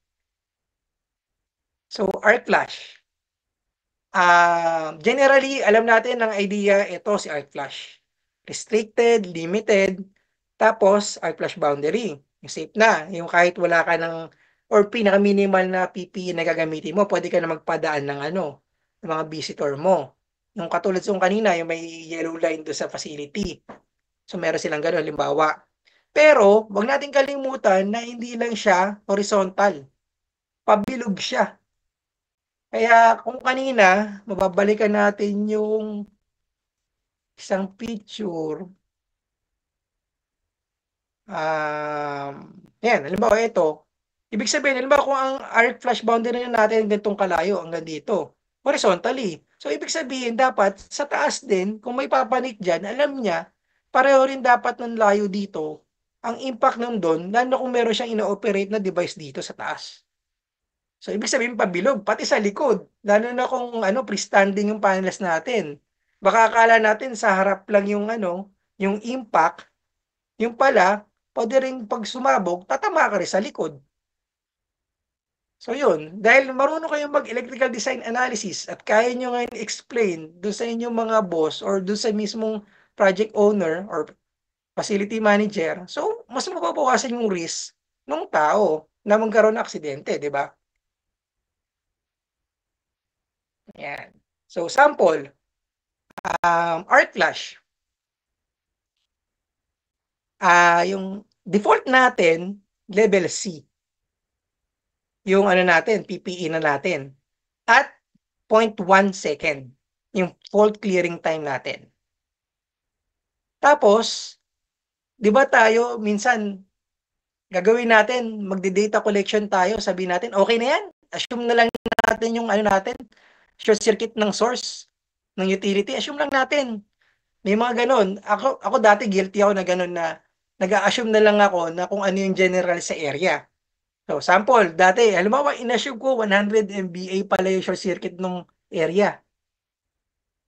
So, arc flash. Generally, alam natin ang idea, ito si arc flash. Restricted, limited, tapos arc flash boundary. Yung safe na, yung kahit wala ka ng or pinaka-minimal na PPE na gagamitin mo, pwede ka na magpadaan ng ng mga visitor mo. Yung katulad sa kanina, yung may yellow line doon sa facility. So meron silang gano'n, halimbawa. Pero, wag natin kalimutan na hindi lang siya horizontal. Pabilog siya. Kaya kung kanina, mababalikan natin yung isang picture. Yan, halimbawa ito. Ibig sabihin, halimbawa kung ang arc flash boundary na natin ganitong kalayo hanggang dito, horizontally. So, ibig sabihin, dapat sa taas din, kung may papanik dyan, alam niya, pareho rin dapat ng layo dito, ang impact nun doon, lalo kung meron siyang ino-operate na device dito sa taas. So, ibig sabihin pabilog, pati sa likod. Lalo na kung freestanding yung panels natin. Baka akala natin sa harap lang yung yung impact, yung pala, pwede rin pag sumabog, tatama ka rin sa likod. So yun, dahil marunong kayong mag-electrical design analysis at kaya nyo ngayon explain doon sa inyong mga boss or doon sa mismong project owner or facility manager, so mas mababawasan yung risk ng tao na magkaroon ng aksidente, di ba? Yan. So sample, arc flash. Yung default natin, level C. Yung natin, PPE na natin. At 0.1 second. Yung fault clearing time natin. Tapos, di ba tayo, minsan, gagawin natin, magde-data collection tayo, sabihin natin, okay na yan. Assume na lang natin yung natin, short circuit ng source, ng utility. Assume lang natin. May mga ganun. Ako dati guilty ako na ganun na nag-a-assume na lang ako na kung ano yung general sa area. So, sample, dati, halimbawa, in-assume ko 100 MVA pala yung short circuit ng area.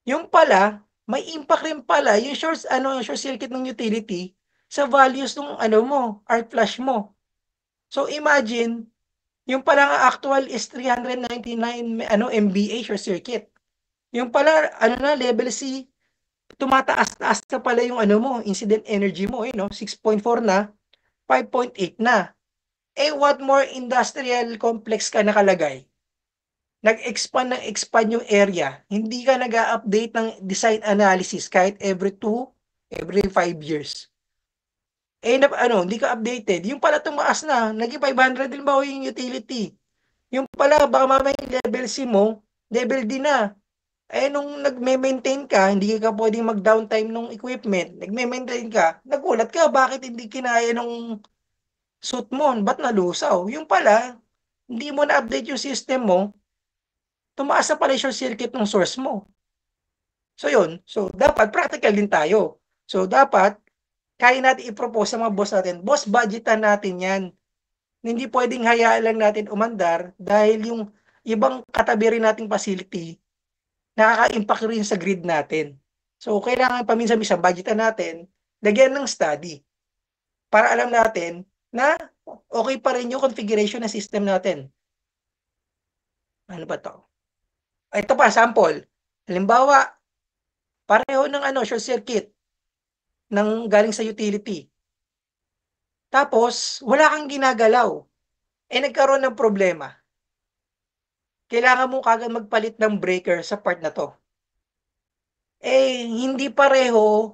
Yung pala, may impact rin pala yung short circuit ng utility sa values ng mo, arc flash mo. So, imagine, yung pala nga actual is 399 MVA short circuit. Yung pala, level C, tumataas-taas na pala yung mo, incident energy mo, 6.4 na, 5.8 na. What more industrial complex ka nakalagay? nag-expand ng expand yung area, hindi ka nag-a-update ng design analysis kahit every 5 years. Hindi ka updated. Yung pala tumaas na, naging 500 din ba yung utility? Yung pala, baka mamaya yung level C mo, level D na. Nung nagme-maintain ka, hindi ka pwedeng mag-downtime ng equipment, nagme-maintain ka, nagulat ka, bakit hindi kinaya nung suit mo, ba't nalusaw? Yung pala, hindi mo na-update yung system mo, tumaas na pala yung short circuit ng source mo. So yun, so dapat practical din tayo. So dapat, kaya natin i-propose sa mga boss natin, boss, budgetan natin yan. Hindi pwedeng hayaan lang natin umandar dahil yung ibang katabi rin nating facility, nakaka-impact rin sa grid natin. So kailangan paminsan-minsan budgetan natin, lagyan ng study para alam natin na okay pa rin yung configuration ng system natin. Ano ba to? Ito pa, sample. Halimbawa, pareho ng short circuit ng galing sa utility. Tapos, wala kang ginagalaw. Nagkaroon ng problema. Kailangan mo kagad magpalit ng breaker sa part na to. Hindi pareho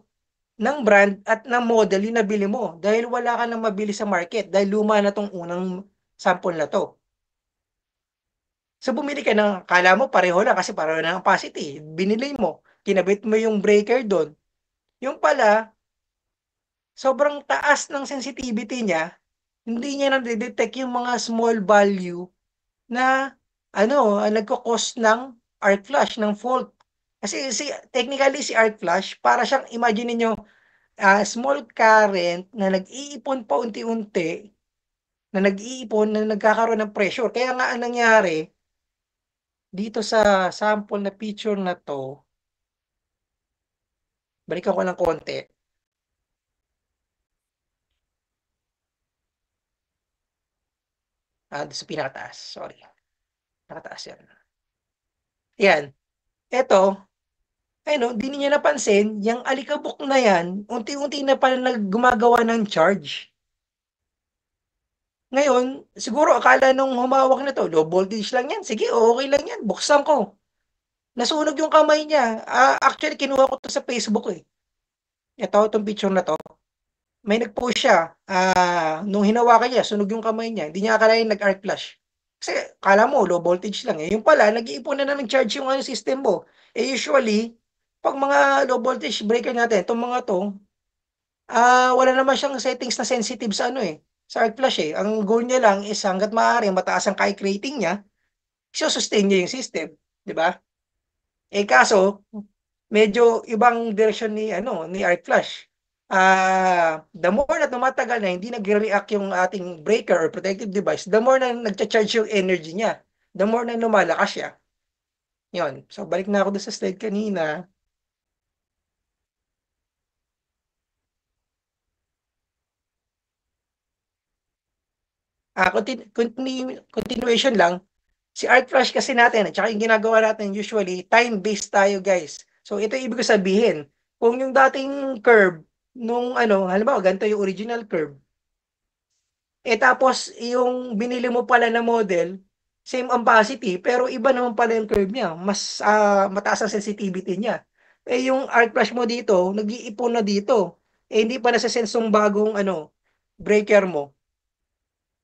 ng brand at ng model yung nabili mo dahil wala ka nang mabili sa market dahil luma na tong unang sample na to. So bumili ka ng, kala mo pareho lang kasi pareho na ang capacity. Binili mo, kinabit mo yung breaker doon. Yung pala, sobrang taas ng sensitivity niya, hindi niya na-detect yung mga small value na nagko-cause ng arc flash, ng fault. Kasi technically si arc flash, para siyang, imagine niyo small current na nag-iipon pa unti-unti, na nag-iipon, na nagkakaroon ng pressure. Kaya nga ang nangyari, dito sa sample na picture na to, balikan ko ng konti. Sa pinakataas, sorry. Nakataas yan. Yan. Ito, di niya napansin, yung alikabok na yan, unti-unti na pala gumagawa ng charge. Ngayon, siguro akala nung humawak na to, low voltage lang yan. Sige, okay lang yan. Buksan ko. Nasunog yung kamay niya. Actually, kinuha ko to sa Facebook eh. Itong picture na to. May nag-post siya. Nung hinawakan niya, sunog yung kamay niya. Hindi niya akalain nag-arc flash. Kasi kala mo, low voltage lang eh. Yung pala, nag-iipon na ng charge yung system mo. Usually, pag mga low voltage breaker natin, itong mga to, wala naman siyang settings na sensitive sa sa arc flash eh. Ang goal niya lang is hanggat maaari, mataas ang kike rating niya, sustain niya yung system. Di ba? Kaso, medyo ibang direksyon ni arc flash. The more na tumatagal na hindi nagre-react yung ating breaker or protective device, the more na nagcha-charge yung energy niya. The more na lumalakas siya. Yun. So, balik na ako doon sa slide kanina. Continuation lang. Si arc flash kasi natin, at saka yung ginagawa natin usually, time-based tayo guys. So, ito ibig sabihin, kung yung dating curve, nung halimbawa, ganito yung original curve, tapos, yung binili mo pala na model, same ampacity, pero iba naman pala yung curve niya. Mas mataas ang sensitivity niya. Yung arc flash mo dito, nag-iipon na dito. Hindi pa nasa-sense yung bagong breaker mo.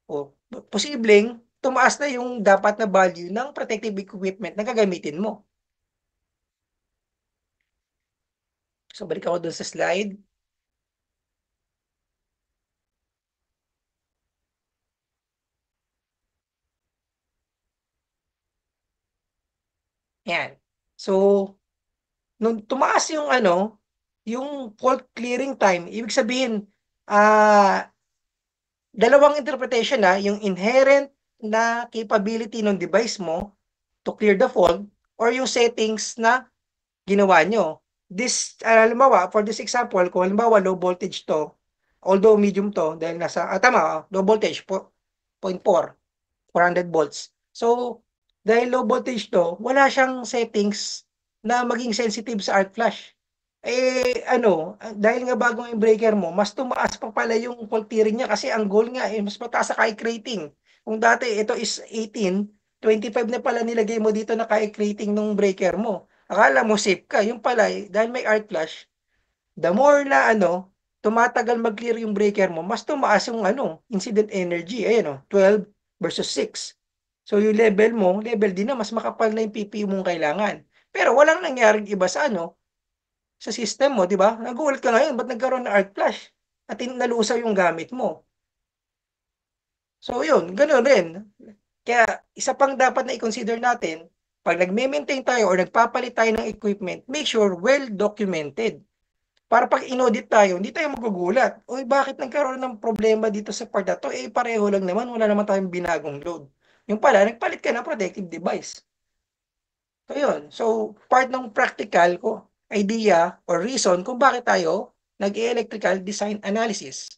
O, posibleng, tumaas na yung dapat na value ng protective equipment na gagamitin mo. So, balik ako dun sa slide. Yan. So, nung tumaas yung yung fault clearing time, ibig sabihin, dalawang interpretation yung inherent na capability ng device mo to clear the fault or yung settings na ginawa nyo. Halimbawa, for this example, kung halimbawa low voltage to, although medium to, dahil low voltage, 0.4, 400 volts. So, dahil low voltage to, wala siyang settings na maging sensitive sa arc flash. Dahil nga bagong yung breaker mo, mas tumaas pa pala yung fault clearing niya kasi ang goal nga mas mataas sa kike rating. Kung dati ito is 18, 25 na pala nilagay mo dito na kaya rating ng breaker mo. Akala mo safe ka. Yung pala, dahil may arc flash, the more na tumatagal mag-clear yung breaker mo, mas tumaas yung incident energy. Ayan 12 versus 6. So yung level mo, level din na, mas makapal na yung PPU mong kailangan. Pero walang nangyaring iba sa sa system mo, di ba? Nagulat ka ngayon, ba't nagkaroon ng arc flash? At nalusaw yung gamit mo. So yun, ganoon rin. Kaya isa pang dapat na i-consider natin, pag nagme-maintain tayo or nagpapalit tayo ng equipment, make sure well documented. Para pag in-audit tayo, hindi tayo magugulat. Uy, bakit nagkaroon ng problema dito sa part na to? Eh, pareho lang naman, wala naman tayong binagong load. Yung pala, nagpalit ka ng protective device. So yun. So, part ng practical ko, idea or reason kung bakit tayo nag-electrical design analysis.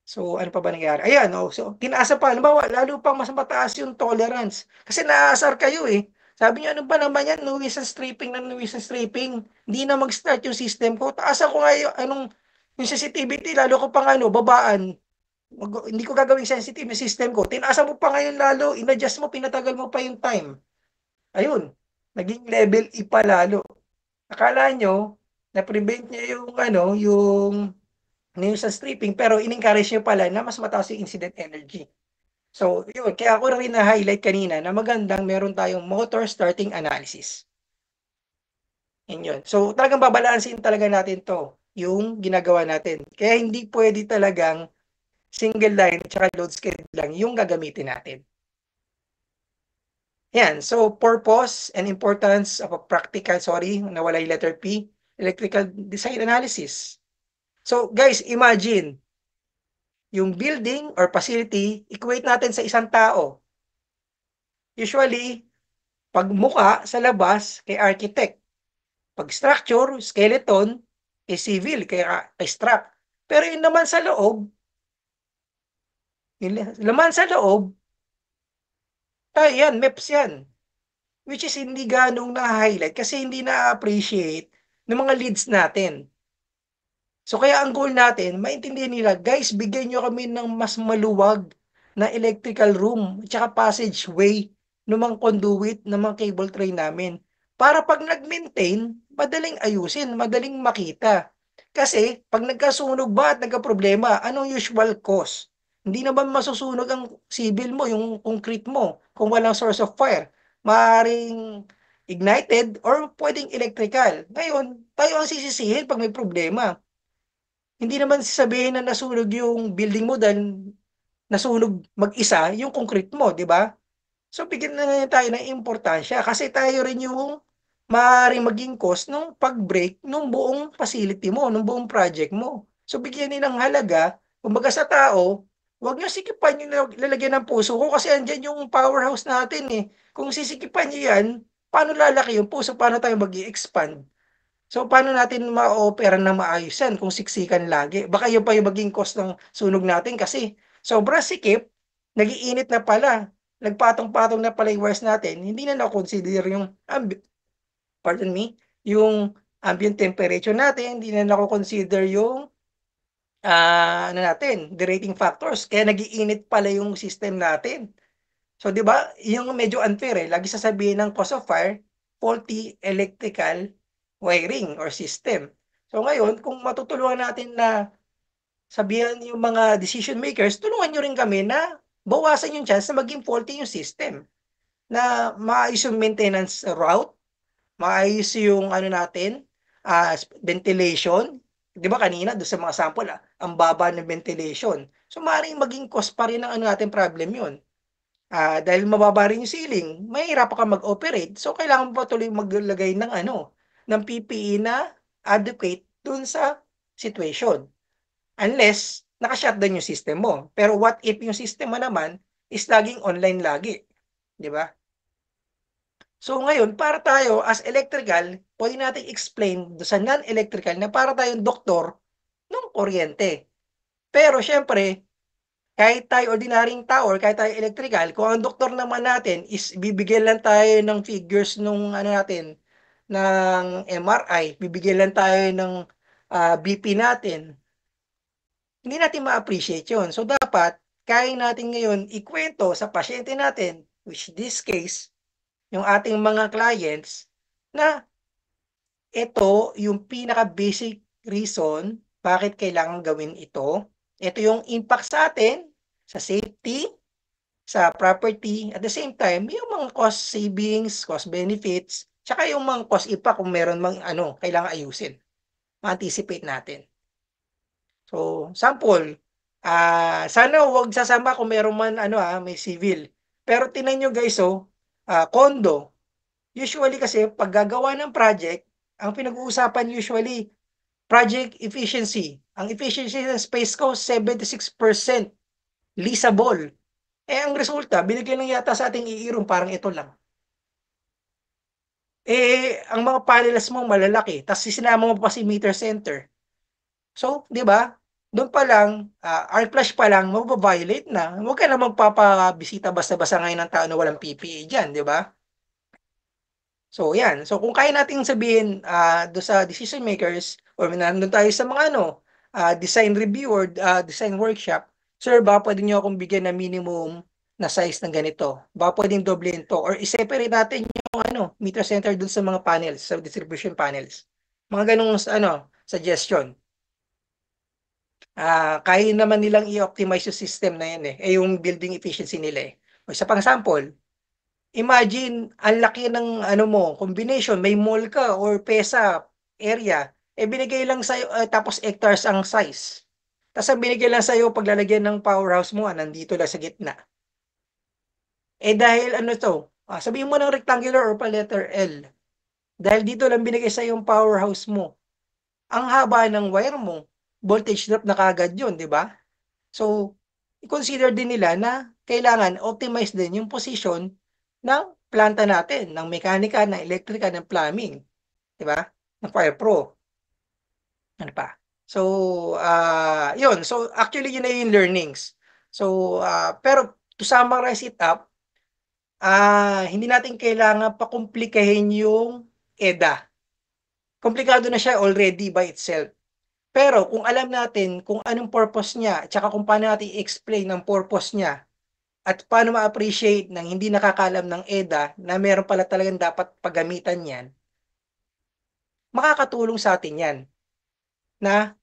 So, ano pa ba nangyari? Ayan, so, tinaasa pa. Halimbawa, lalo pang mas mataas yung tolerance. Kasi naaasar kayo eh. Sabi niyo, ano ba naman yan? Nuisance stripping na nuisance stripping. Hindi na mag-start yung system ko. Taasan ko nga yung sensitivity, lalo ko pang babaan. Hindi ko gagawing sensitive yung system ko. Tinaasan mo pa ngayon lalo, in-adjust mo, pinatagal mo pa yung time. Ayun, naging level E pa lalo. Akala nyo, na-prevent niya yung nuisance stripping, pero in-encourage nyo pala na mas mataas yung incident energy. So, yun. Kaya ako rin na-highlight kanina na magandang meron tayong motor starting analysis. Yun. So, talagang babalansin talaga natin to, yung ginagawa natin. Kaya hindi pwede talagang single line at load scale lang yung gagamitin natin. Yan. So, purpose and importance of a practical, nawala yung letter P, electrical design analysis. So, guys, imagine, yung building or facility, equate natin sa isang tao. Usually, pag mukha sa labas, kay architect. Pag structure, skeleton, kay civil, kay struct. Pero yun naman sa loob, yan, MEPS yan. Which is hindi ganong na-highlight kasi hindi na-appreciate ng mga leads natin. So kaya ang goal natin, maintindihan nila, guys, bigyan nyo kami ng mas maluwag na electrical room at saka passageway ng mga conduit, ng mga cable tray namin. Para pag nag-maintain, madaling ayusin, madaling makita. Kasi pag nagkasunog ba at nagka-problema, anong usual cause? Hindi naman masusunog ang civil mo, yung concrete mo, kung walang source of fire. Maaring ignited or pwedeng electrical. Ngayon, tayo ang sisisihin pag may problema. Hindi naman sasabihin na nasunog yung building mo dahil nasunog mag-isa yung concrete mo, di ba? So, bigyan na lang tayo ng importansya kasi tayo rin yung maaaring maging cause ng pag-break ng buong facility mo, ng buong project mo. So, bigyan nilang halaga. Kumbaga sa tao, huwag nyo sikipan yung lalagyan ng puso ko kasi andyan yung powerhouse natin eh. Kung sisikipan nyo yan, paano lalaki yung puso? Paano tayo mag-i-expand? So, paano natin ma-opera na maayos yan kung siksikan lagi? Baka yun pa yung maging cost ng sunog natin kasi sobrang sikip, nagiinit na pala, nagpatong-patong na pala yung wires natin, hindi na na-consider yung, yung ambient temperature natin, hindi na na-consider yung, derating factors, kaya nagiinit pala yung system natin. So, di ba, yung medyo unfair lagi sasabihin ng cause of fire, faulty electrical wiring or system. So, ngayon, kung matutulungan natin na sabihan yung mga decision makers, tulungan nyo rin kami na bawasan yung chance na maging faulty yung system. Na maayos yung maintenance route, maayos yung ventilation. Di ba kanina, doon sa mga sample, ang baba ng ventilation. So, maaaring maging cause pa rin ng natin problem yun. Dahil mababa rin yung ceiling, mahihirapan ka mag-operate. So, kailangan mo pa tuloy maglagay ng PPE na adequate dun sa situation. Unless, naka-shutdown yung system mo. Pero what if yung system mo naman is laging online lagi? Di ba? So, ngayon, para tayo as electrical, pwede natin explain sa non-electrical na para tayong doktor ng kuryente. Pero, syempre, kahit tayo ordinaryong tao or kahit tayo electrical, kung ang doktor naman natin is bibigyan lang tayo ng figures nung ng MRI, bibigyan lang tayo ng BP natin, hindi natin ma-appreciate yun. So, dapat, kaya natin ngayon ikwento sa pasyente natin, which this case, yung ating mga clients, na ito yung pinaka-basic reason bakit kailangan gawin ito. Ito yung impact sa atin, sa safety, sa property, at the same time, yung mga cost savings, cost benefits, tsaka yung mga cost impact kung meron mang kailangan ayusin. Ma-anticipate natin. So, sample, sana huwag sasama kung meron man may civil. Pero tingnan nyo guys, condo. Usually kasi pag gagawa ng project, ang pinag-uusapan usually project efficiency. Ang efficiency ng space ko 76% leasable. Ang resulta, binigyan lang yata sa ating iirong parang ito lang. Ang mga panels mo malalaki, tapos sinama mo pa si meter center. So, di ba? Doon pa lang, arc flash pa lang, mababiolate na. Huwag ka na magpapabisita basta-basta ngayon ng tao na walang PPE dyan, di ba? So, yan. So, kung kaya nating sabihin doon sa decision makers or nandun tayo sa mga design review or design workshop, sir, baka pwede nyo akong bigyan ng minimum na size ng ganito. Baka pwedeng doblein to or i-separate natin yung meter center doon sa mga panels, sa distribution panels. Mga ganung suggestion. Kaya naman nilang i-optimize yung system na yan yung building efficiency nila O isa pang sample, imagine, ang laki ng combination, may mall ka or PESA area, binigay lang sa'yo, tapos hectares ang size. Tapos ang binigay lang sa'yo, paglalagyan ng powerhouse mo, nandito lang sa gitna. Dahil sabihin mo ng rectangular or pa letter L, dahil dito lang binigay sa'yo yung powerhouse mo, ang haba ng wire mo, voltage drop na kagad yun, di ba? So, i-consider din nila na kailangan optimize din yung position ng planta natin, ng mekanika, ng elektrika, ng plumbing. Di ba? Ng fire pro. Ano pa? So, yun. So, actually, yun na yung learnings. So, pero to summarize it up, hindi natin kailangan pakomplikahin yung EDA. Komplikado na siya already by itself. Pero kung alam natin kung anong purpose niya, at saka kung paano natin i-explain ang purpose niya, at paano ma-appreciate ng hindi nakakaalam ng EDA na meron pala talagang dapat paggamitan yan, makakatulong sa atin yan na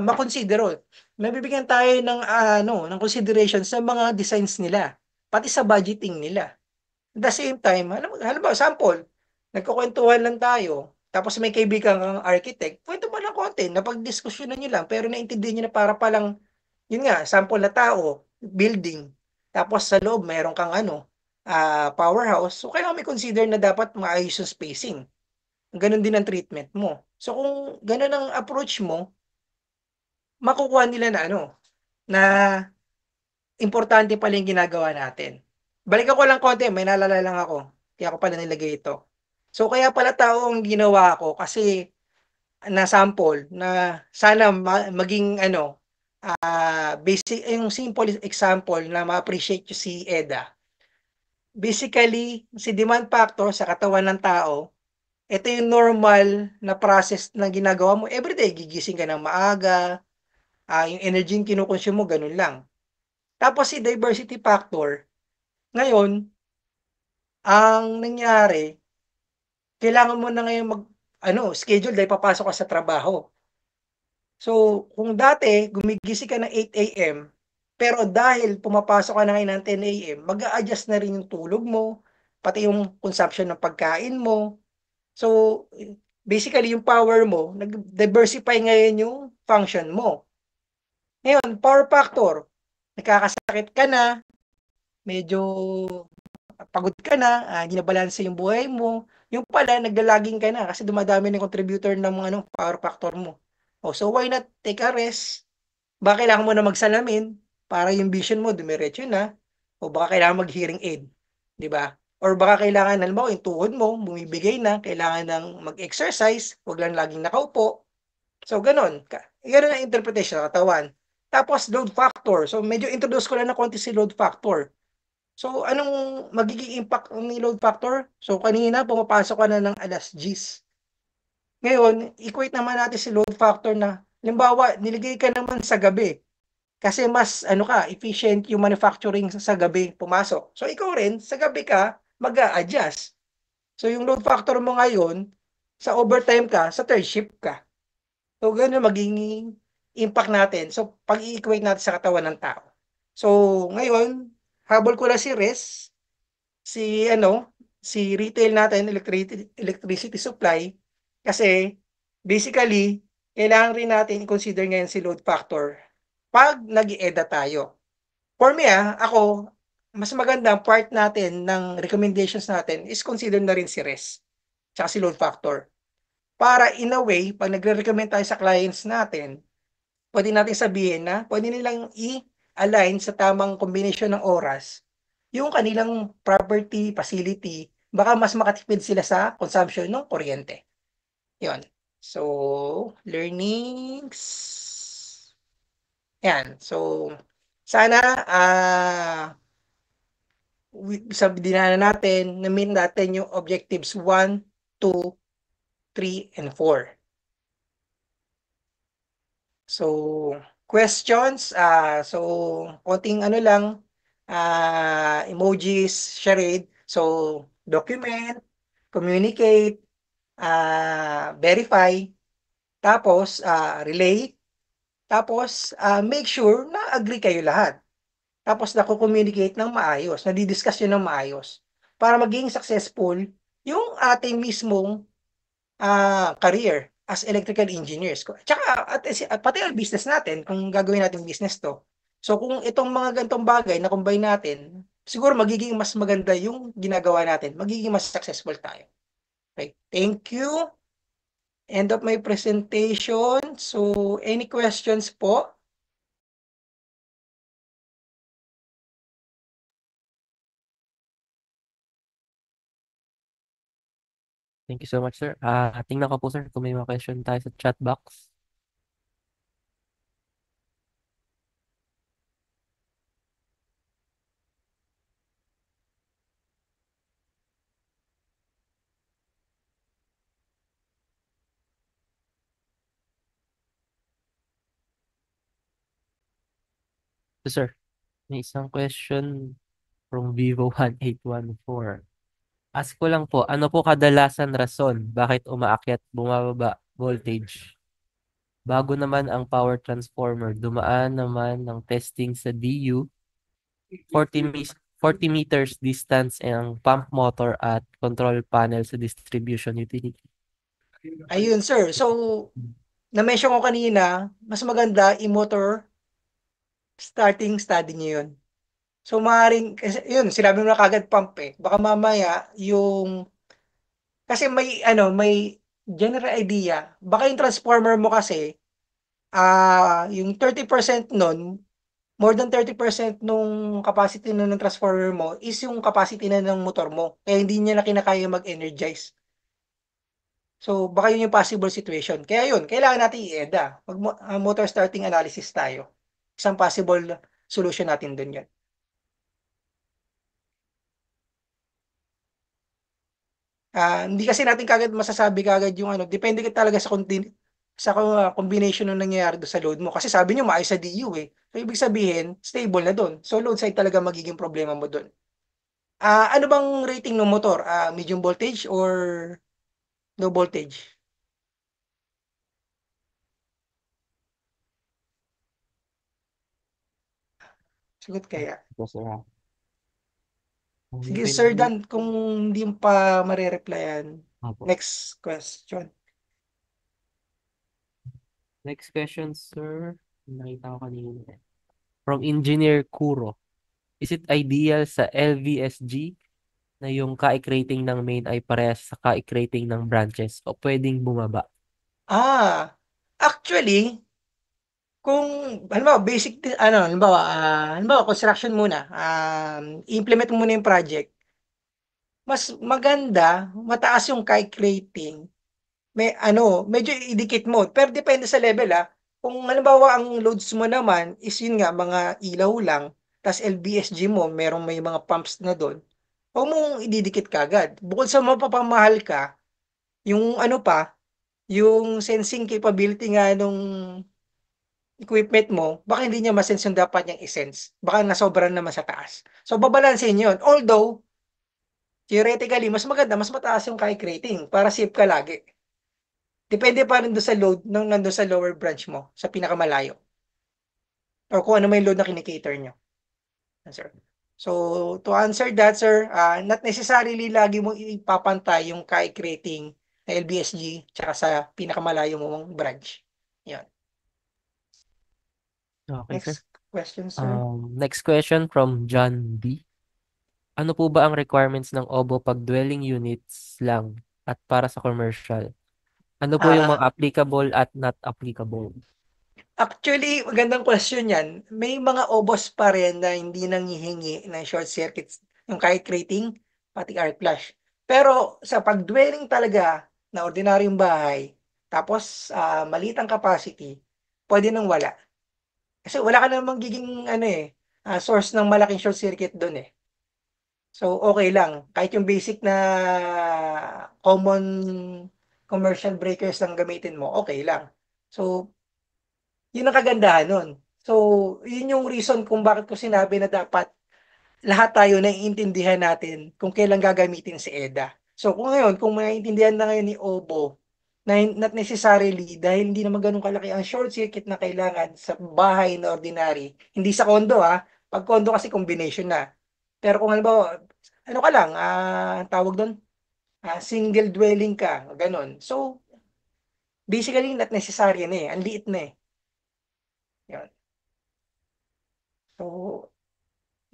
makonsidero. Mabibigyan tayo ng consideration sa mga designs nila, pati sa budgeting nila. At the same time, halimbawa, sample, nagkukwentuhan lang tayo, tapos may kaibigan kang architect, kwento mo lang konti, napag-diskusyonan nyo lang, pero naintindihan nyo na para palang, yun nga, sample na tao, building, tapos sa loob, mayroon kang powerhouse, so kailangan may consider na dapat maayos yung spacing. Ganon din ang treatment mo. So kung ganon ang approach mo, makukuha nila na na importante pala yung ginagawa natin. Balikan ko lang konti, may naalala lang ako. Kaya ako pala nilagay ito. So kaya pala tao ang ginawa ko kasi na sample na sana maging basic, yung simple example na ma-appreciate yung si EDA. Basically, si demand factor sa katawan ng tao, ito yung normal na process na ginagawa mo. Everyday, gigising ka ng maaga, yung energy yung kinukonsume mo, ganun lang. Tapos si diversity factor, ngayon, ang nangyari, kailangan mo na ngayon schedule dahil papasok ka sa trabaho. So, kung dati, gumigising ka ng 8 a.m., pero dahil pumapasok ka na ngayon ng 10 a.m., mag-a-adjust na rin yung tulog mo, pati yung consumption ng pagkain mo. So, basically, yung power mo, nag-diversify ngayon yung function mo. Ngayon, power factor, nakakasakit ka na, medyo pagod ka na, hindi na balanse yung buhay mo, yung pala, naglalaging ka na kasi dumadami ng contributor ng power factor mo. So why not take a rest? Baka kailangan mo na magsalamin para yung vision mo dumiretso na, o baka kailangan mag-hearing aid, di ba? Or baka kailangan, halimbawa, yung tuhod mo, bumibigay na, kailangan ng mag-exercise, huwag lang laging nakaupo. So, ganun. Ganun ang interpretation ng katawan. Tapos, load factor. So, medyo introduce ko lang na konti si load factor. So, anong magiging impact ng load factor? So, kanina, pumapasok ka na ng alas 10. Ngayon, equate naman natin si load factor na, halimbawa, niligay ka naman sa gabi. Kasi mas ano ka, efficient yung manufacturing sa gabi pumasok. So ikaw rin, sa gabi ka mag-a-adjust. So yung load factor mo ngayon, sa overtime ka, sa third shift ka. So ganun magiging impact natin. So pag-i-equate natin sa katawan ng tao. So ngayon, habol ko lang si Res, si ano, si retail natin, electricity supply, kasi basically, kailangan rin natin i-consider ngayon si load factor pag nag-i-EDA tayo. For me, ako, mas maganda part natin ng recommendations natin is consider na rin si RES tsaka si load factor. Para in a way, pag nagre-recommend tayo sa clients natin, pwede natin sabihin na pwede nilang i-align sa tamang combination ng oras yung kanilang property, facility, baka mas makatipid sila sa consumption ng kuryente. Yon. So, learnings. Yan. So, sana sabihin natin na meet natin yung objectives 1, 2, 3, and 4. So, questions, so konting ano lang, emojis, charade. So, document, communicate, verify, tapos relay, tapos make sure na agree kayo lahat. Tapos nako-communicate ng maayos, nadi-discuss yun ng maayos para maging successful yung ating mismong career as electrical engineers. Tsaka at pati ang business natin kung gagawin natin business 'to. So kung itong mga ganitong bagay na-combine natin, siguro magiging mas maganda yung ginagawa natin, magiging mas successful tayo. Okay, thank you. End of my presentation. So any questions po? Thank you so much, sir. Tingnan ko po, sir, kung may mga question tayo sa chat box. So, sir, may isang question from Vivo1814. Ask ko lang po, ano po kadalasan rason bakit umaakyat, bumababa voltage? Bago naman ang power transformer, dumaan naman ng testing sa DU, 40 meters distance ang pump motor at control panel sa distribution utility. Ayun, sir. So, na-mention ko kanina, mas maganda i-motor starting study niyo yun. So, maaaring, kasi yun, sinabi mo na kagad pump eh. Baka mamaya, kasi may general idea. Baka yung transformer mo kasi, yung 30% nun, more than 30% nung capacity na ng transformer mo is yung capacity na ng motor mo. Kaya hindi niya na kinakaya mag-energize. So, baka yun yung possible situation. Kaya yun, kailangan natin i-EDA. Motor starting analysis tayo. Isang possible solution natin dun yun. Hindi kasi natin kagad masasabi kagad yung ano, depende ka talaga sa combination ng nangyayari do sa load mo. Kasi sabi niyo maayos sa DU eh. So, ibig sabihin, stable na doon. So, load side talaga magiging problema mo doon. Ano bang rating ng motor? Medium voltage or low voltage? Sagot kaya. Ito, sir, ha? Sige, Sir Dan, kung hindi mo pa marereplyan, Opo. next question. Next question, sir. Nakita ko kanina. From Engineer Kuro. Is it ideal sa LVSG na yung kaik rating ng main ay parehas sa kaik rating ng branches o pwedeng bumaba? Actually, kung halimbawa halimbawa construction muna, i-implement mo muna yung project, mas maganda mataas yung kike rating. May ano, medyo idikit mo, pero depende sa level, Kung halimbawa ang loads mo naman is yun nga mga ilaw lang, tas LBSG mo may mga pumps na dun, huwag mong ididikit kaagad. Bukod sa mapapamahal ka, yung ano pa, yung sensing capability nga equipment mo, baka hindi niya ma-sense yung dapat niyang i-sense. Baka nasobran naman sa taas. So, babalansin yun. Although, theoretically, mas maganda, mas mataas yung kike rating para safe ka lagi. Depende pa rin doon sa load nung nandun sa lower branch mo, sa pinakamalayo. Or kung ano may load na kinikater nyo. Sir. So, to answer that, sir, not necessarily lagi mong ipapantay yung kike rating na LBSG tsaka sa pinakamalayo mong branch. Yan. Okay, sir. Next question, sir. Next question from John B. Ano po ba ang requirements ng OBO pag dwelling units lang at para sa commercial? Ano po yung mga applicable at not applicable? Actually, magandang question yan. May mga obos pa rin na hindi nanghihingi ng short circuits, yung kite rating, pati arc flash. Pero sa pag-dwelling talaga na ordinaryong bahay, tapos maliit ang capacity, pwede nang wala. Kasi wala ka namang giging source ng malaking short circuit doon eh. So, okay lang. Kahit yung basic na common commercial breakers lang gamitin mo, okay lang. So, yun ang kagandahan nun. So, yun yung reason kung bakit ko sinabi na dapat lahat tayo naiintindihan natin kung kailan gagamitin si EDA. So, kung ngayon, kung naiintindihan na ngayon ni Obo, na not necessarily, dahil hindi naman ganun kalaki ang short circuit na kailangan sa bahay na ordinary, hindi sa condo ha, pag condo kasi combination na. Pero kung halimbawa, ano ka lang, tawag doon, single dwelling ka, ganun. So, basically, not necessary na eh, ang liit na eh. Yan. So,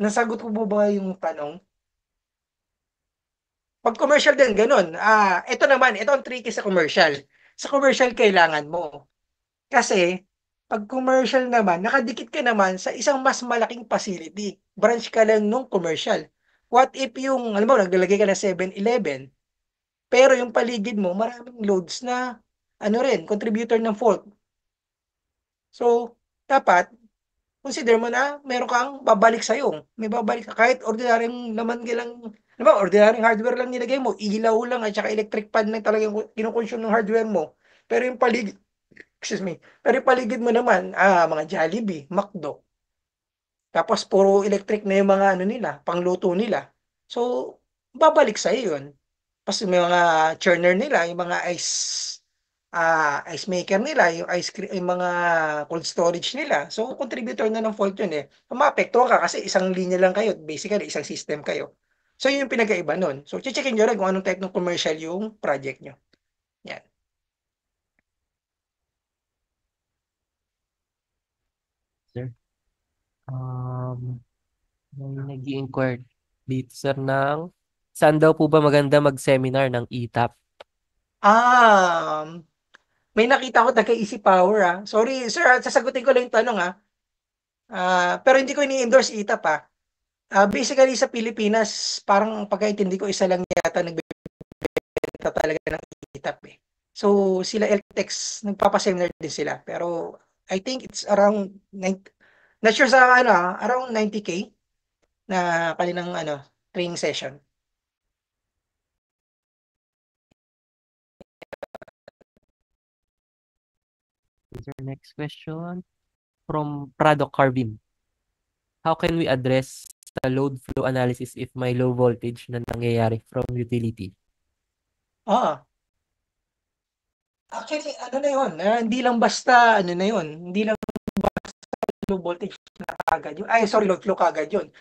nasagot ko po ba yung tanong? Pag commercial din, ganun. Ito ang tricky sa commercial. Sa commercial, kailangan mo. Kasi, pag commercial naman, nakadikit ka naman sa isang mas malaking facility. Branch ka lang nung commercial. What if yung, alam mo, naglalagay ka ng 7-Eleven, pero yung paligid mo, maraming loads na, contributor ng fault. So, dapat, consider mo na meron kang babalik sa'yo. May babalik ka. Kahit ordinaryong laman lang, diba, ordinaryong hardware lang nilagay mo, ilaw lang at saka electric pan lang talagang kinukonsume ng hardware mo. Pero yung paligid, excuse me, pero yung paligid mo naman, mga Jollibee, McDo. Tapos puro electric na yung mga nila, pangluto nila. So, babalik sa'yo yun. Tapos may mga churner nila, yung mga ice maker nila, yung ice cream, yung mga cold storage nila. So, contributor na ng fault yun eh. Maapektuhan ka kasi isang linya lang kayo. Basically, isang system kayo. So, yun yung pinagkaiba nun. So, checkin nyo lang kung anong type ng commercial yung project nyo. Yan. Sir? May nag-i-inquire dito, sir, ng saan daw po ba maganda mag-seminar ng ETAP? May nakita ko taga Easy Power Sorry, sir, sasagutin ko lang yung tanong pero hindi ko ini-endorse ETAP basically sa Pilipinas, parang pagkaintindi ko isa lang yata nagbebenta talaga ng ETAP eh. So sila LTEX nagpapa-seminar din sila pero I think it's around 90, not sure sa around 90K na kanilang training session. Sir, next question from Prado Carvin. How can we address the load flow analysis if may low voltage na nangyayari from utility? Actually, na yun, hindi lang basta, na yun, hindi lang basta low voltage na kagad yun. Sorry, low flow kagad yun.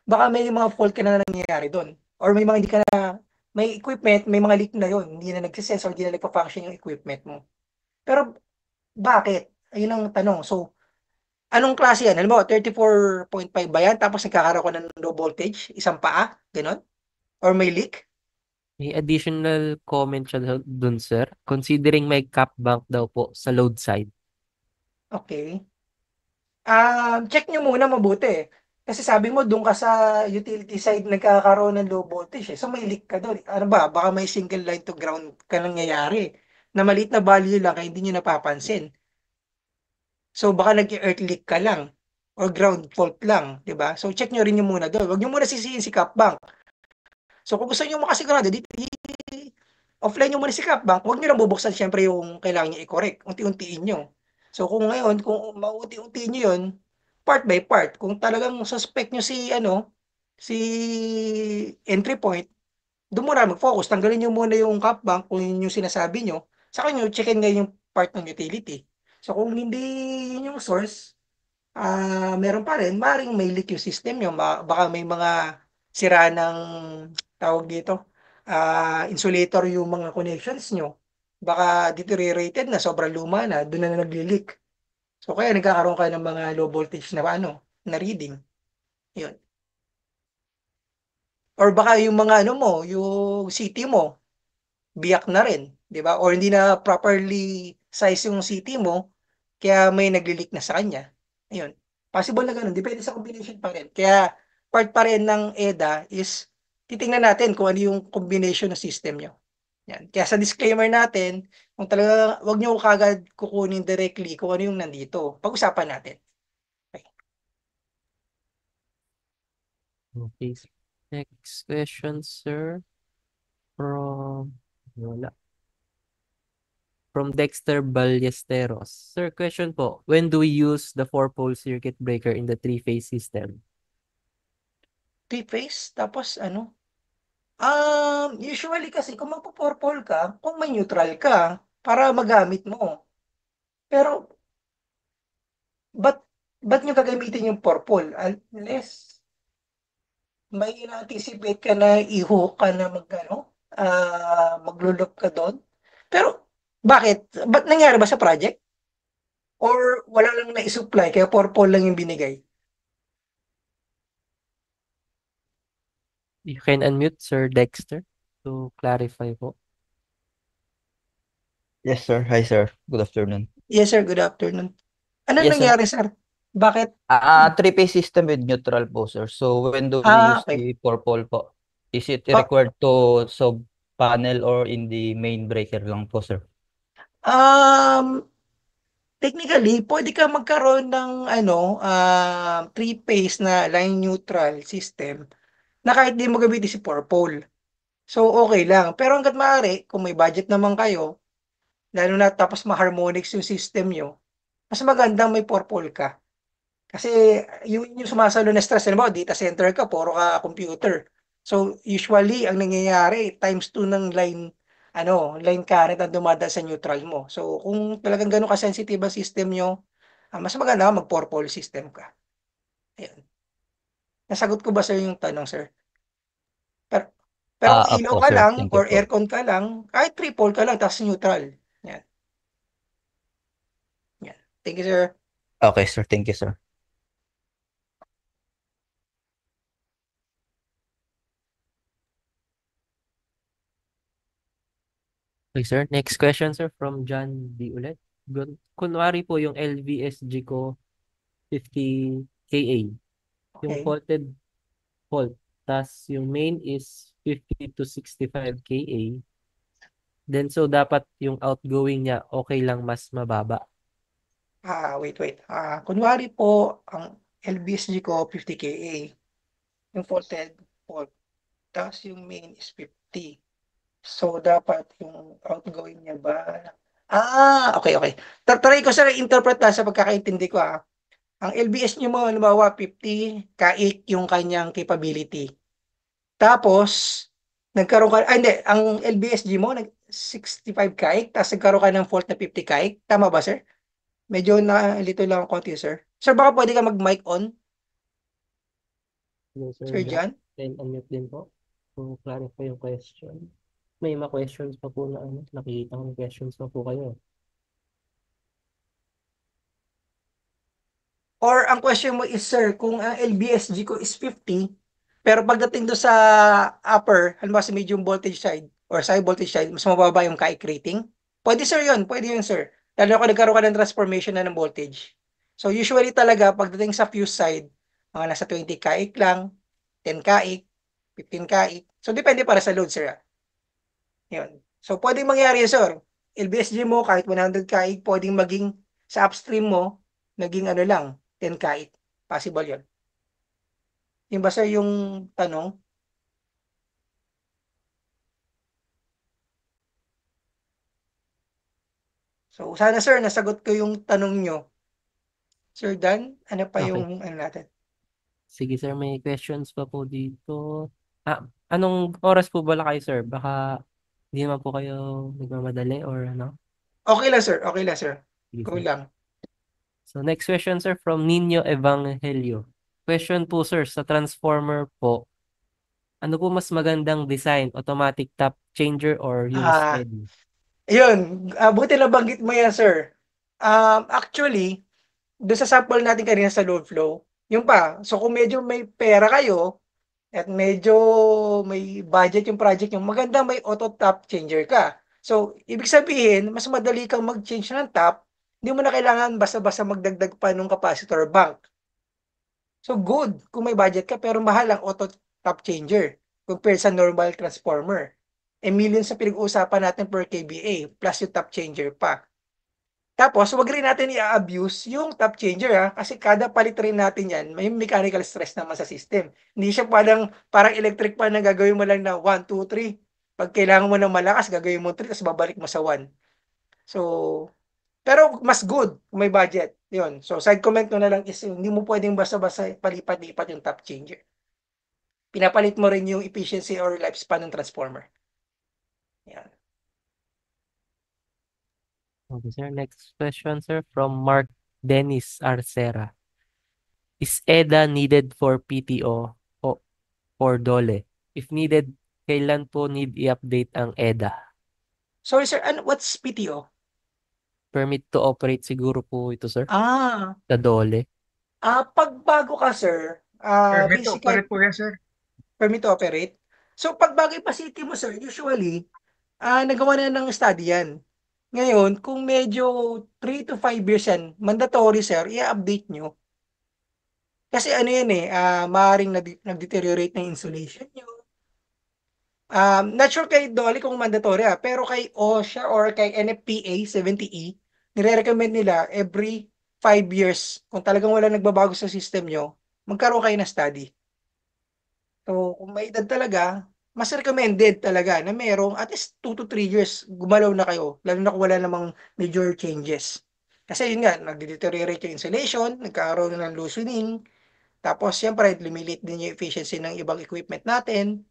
Baka may mga fault ka na nangyayari doon. Or may mga hindi ka na, may equipment, may mga leak na yun. Hindi na nagsisense or hindi na nagpa-function yung equipment mo. Pero, bakit? Ayun ang tanong. So, anong klase yan? Alam mo, 34.5 ba yan? Tapos nagkakaroon ko ng low voltage? Isang paa? Ganon? Or may leak? May additional comment siya dun, sir. Considering may cap bank daw po sa load side. Okay. Check nyo muna mabuti. Kasi sabi mo, doon ka sa utility side nagkakaroon ng low voltage So may leak ka doon. Ano ba? Baka may single line to ground ka nangyayari. Na maliit na value lang kaya hindi nyo napapansin. So baka nag-earth leak ka lang. Or ground fault lang. 'Di ba? So check nyo rin yung muna doon. Huwag nyo muna sisihin si Capbank. So kung gusto nyo makasigurado, offline nyo muna si Capbank. Huwag nyo lang bubuksan syempre yung kailangan nyo i-correct. Unti-untiin nyo. So kung ngayon, kung mauunti-unti nyo yun, part by part, kung talagang suspect nyo si, si entry point, doon muna mag-focus. Tanggalin nyo muna yung cap bank kung yun yung sinasabi nyo. Saka nyo, checkin ngayon yung part ng utility. So kung hindi yun yung source, meron pa rin, maaaring may leak yung system nyo. Baka may mga sira ng, tawag dito, insulator yung mga connections nyo. Baka deteriorated na, sobrang luma na, doon na nagli-leak. So kaya nagkakaroon ka ng mga low voltage na na reading. Yun. Or baka yung mga mo, yung CT mo, biyak na rin, 'di ba? Or hindi na properly size yung CT mo, kaya may nagli-leak na sa kanya. Ayun. Possible na ganun, depende sa combination pa rin. Kaya part pa rin ng EDA is titingnan natin kung ano yung combination ng system nyo. Yan. Kaya sa disclaimer natin, kung talaga, wag nyo kagad kukunin directly kung ano yung nandito. Pag-usapan natin. Okay. Okay. Next question, sir. Wala. From Dexter Ballesteros. Sir, question po. When do we use the 4-pole circuit breaker in the 3-phase system? Three-phase, tapos usually kasi kung magpo-purple ka, kung may neutral ka, para magamit mo. Pero, ba't, ba't nyo gagamitin yung purple? Unless, may in-anticipate ka na i-hook ka na maglulop ka doon. Pero, bakit? Ba't nangyari ba sa project? Or wala lang na i-supply, kaya purple lang yung binigay? You can unmute, Sir Dexter, to clarify po. Yes, sir. Hi, sir. Good afternoon. Yes, sir. Good afternoon. Ano Yes, sir. nangyari, sir? Bakit? Three-phase system with neutral po, sir. So when do we use Okay. the purple po? Is it Pa- required to sub panel or in the main breaker lang po, sir? Um, Technically, pwede ka magkaroon ng three-phase na line neutral system na kahit di mo gamitin si purple. So, okay lang. Pero hanggat maaari, kung may budget naman kayo, lalo na tapos ma-harmonics yung system nyo, mas magandang may purple ka. Kasi yung sumasalo na stress, alam mo, data center ka, puro ka computer. So, usually, ang nangyayari, times 2 ng line current ang dumadaan sa neutral mo. So, kung talagang gano'n ka-sensitive ang system nyo, mas maganda mag-purple system ka. Ayan. Nasagot ko ba sir yung tanong, sir? Pero, pero kung ilaw Apo, ka sir. lang Thank or you po. aircon ka lang, kahit triple ka lang, tapos neutral. Yan. Yan. Thank you, sir. Okay, sir. Thank you, sir. Okay, sir. Next question, sir, from John D. ulit. Kunwari po yung LVSG ko 50 kA. Yung Okay. faulted fault. Tas yung main is 50 to 65 kA. Then so dapat yung outgoing niya okay lang mas mababa. Wait. Kunwari po, ang LBSG ko 50 kA. Yung fault. Tapos yung main is 50. So, dapat yung outgoing niya ba? Okay. Try ko sa interpret na sa pagkakaintindi ko Ang LBS niyo mo, halimbawa 50 kaik yung kanyang capability. Tapos, nagkaroon ka, hindi, ang LBSG mo, 65 kaik, tapos nagkaroon ka ng fault na 50 kaik. Tama ba, sir? Medyo nalito lang ang konti, sir. Sir, baka pwede ka mag-mic on, Hello, Sir Sir John. John? Then unmute din po. To clarify yung question. May mga questions pa po na nakikita ko may questions pa po kayo. Or ang question mo is, sir, kung ang LBSG ko is 50, pero pagdating do sa upper, halimbawa sa medium voltage side or sa high voltage side, mas mababa yung kaik rating? Pwede yun, sir. Lalo kung nagkaroon ka ng transformation na ng voltage. So usually talaga, pagdating sa fuse side, mga nasa 20 kaik lang, 10 kaik, 15 kaik. So depende para sa load, sir. Yun. So pwedeng mangyari yun, sir. LBSG mo, kahit 100 kaik, pwedeng maging sa upstream mo, naging lang, 10 kaik. Possible yun. Yung ba sir yung tanong? So, sana sir, nasagot ko yung tanong nyo. Sir Dan, ano pa Okay. yung ano natin? Sige sir, may questions pa po dito. Anong oras po bala kayo sir? Baka hindi naman po kayo nagmamadali or ano? Okay lang sir, okay lang sir. Sige Go sir. lang. So next question sir from Nino Evangelio. Question po sir, sa transformer po, ano po mas magandang design? Automatic tap changer or yung Ah, steady? Ayun, buti nabanggit mo yan sir. Actually, doon sa sample natin kanina sa load flow, yung pa, so kung medyo may pera kayo, at medyo may budget yung project yung maganda may auto tap changer ka. So, ibig sabihin, mas madali kang mag-change ng tap, hindi mo na kailangan basta-basta magdagdag pa ng capacitor bank. So, good kung may budget ka, pero mahal ang auto tap changer compared sa normal transformer. Millions sa pinag-uusapan natin per kVA, plus yung tap changer pa. Tapos, wag rin natin i-abuse yung tap changer kasi kada palit rin natin yan, may mechanical stress naman sa system. Hindi siya parang electric pan na gagawin mo lang na 1, 2, 3. Pag kailangan mo ng malakas, gagawin mo 3, tapos babalik mo sa 1. So, pero mas good kung may budget. Yun. So, side comment ko na lang is hindi mo pwedeng basta-basta palipat-lipat yung tap changer. Pinapalit mo rin yung efficiency or lifespan ng transformer. Yan. Okay sir, next question sir from Mark Dennis Arcera. Is EDA needed for PTO o for DOLE? If needed, kailan po need i-update ang EDA? Sorry sir, what's PTO? Permit to operate siguro po ito sir, Ah, sa DOLE. pag bago ka sir, Permit to basically, operate po yan, sir. permit to operate. So, pag bago yung facility mo sir, usually, nagawa na ng study yan. Ngayon, kung medyo 3 to 5 years yan, mandatory sir, i-update nyo. Kasi ano yan maaaring nag-deteriorate ng insulation nyo. Not sure kay Dolly kung mandatory pero kay OSHA or kay NFPA 70E, nire-recommend nila every 5 years, kung talagang wala nagbabago sa system nyo, magkaroon kayo ng study. So, kung may edad talaga, mas recommended talaga na merong at least 2 to 3 years gumalaw na kayo, lalo na kung wala namang major changes. Kasi yun nga, nagde-deteriorate yung insulation, nagkakaroon ng loosening, tapos siyempre, lumilit din yung efficiency ng ibang equipment natin.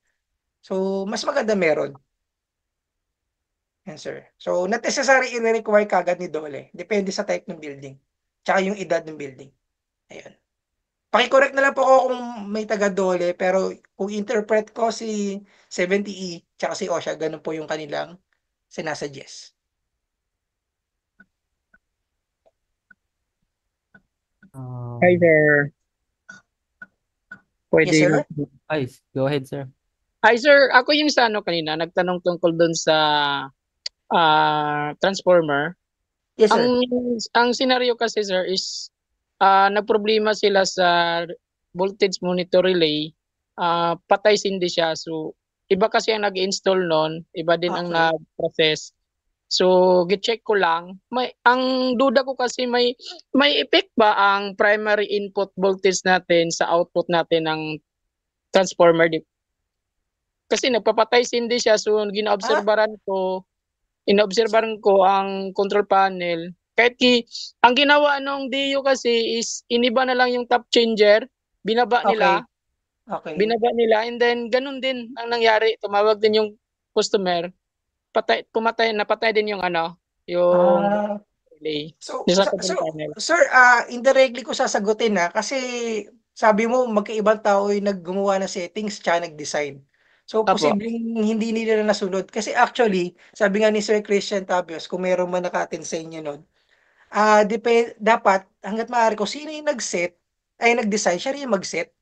So, mas maganda meron. Yan, sir. So, not necessary i-require kagad ni Dole. Depende sa type ng building. Tsaka yung edad ng building. Ayun. Paki-correct na lang po ako kung may taga-Dole, pero kung interpret ko si 70E tsaka si OSHA, ganun po yung kanilang sinasuggest. Hi, sir. Pwede Yes, sir? Ay, go ahead sir. Hi, sir. Ako yung sa kanina, nagtanong tungkol doon sa transformer. Yes, sir. Ang scenario kasi, sir, is nagproblema sila sa voltage monitor relay. Patay sindi siya. So, iba kasi ang nag-install noon, iba din ang Okay. na-process. So, gi-check ko lang. Ang duda ko kasi may effect ba ang primary input voltage natin sa output natin ng transformer? Kasi nagpapatay sindi siya. So, inaobserbahan ko ang control panel. Ang ginawa nung DU kasi is iniba na lang yung top changer, binaba nila, Okay. and then ganun din ang nangyari. Tumawag din yung customer, napatay din yung yung Ah, relay So, sa so, control so panel. sir, indirectly ko sasagutin kasi sabi mo magkaibang tao yung naggumawa ng settings tsaka nag-design. So, Apo. posibleng hindi nila nasunod. Kasi actually, sabi nga ni Sir Christian Tabios, kung meron man naka-attend sa inyo nun, dapat, hanggat maaari ko, sino yung nag-design, siya rin yung mag-set.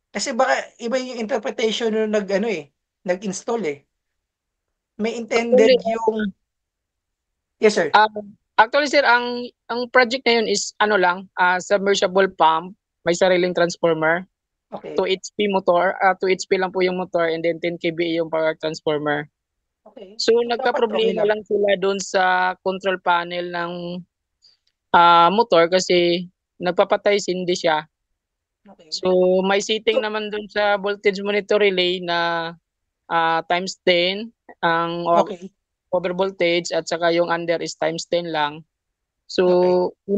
Kasi baka iba yung interpretation nung nag-install May intended Actually, yung, yes sir, actually sir, ang project na yun is submersible pump, may sariling transformer. okay. 2 HP motor, 2 HP lang po yung motor, and then 10 kVA yung power transformer. Okay. So Dapat okay nagka-problema lang. lang sila doon sa control panel ng motor kasi nagpapatay sindi siya. Okay. So may setting So- naman doon sa voltage monitor relay na times 10 ang Okay. overvoltage at saka yung under is times 10 lang. So, Okay.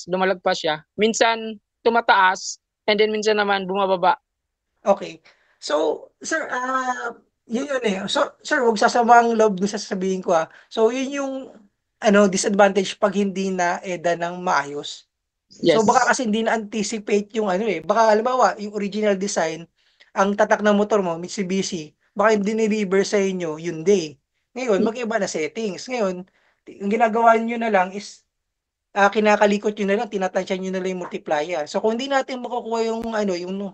lumalagpas siya. Minsan tumataas and then minsan naman bumababa. Okay. So, sir, yun eh. So, sir, huwag sasamang loob dun sa sasabihin ko So, yun yung disadvantage pag hindi na EDA ng maayos. So, Yes. baka kasi hindi na-anticipate yung baka halimbawa, yung original design, ang tatak ng motor mo, Mitsubishi, baka yung dineliver sa inyo, Hyundai. Ngayon, mag-iba na settings. Ngayon, yung ginagawa nyo na lang is kinakalikot nyo na lang, tinatansya nyo na lang yung multiplier. So, kung hindi natin makukuha yung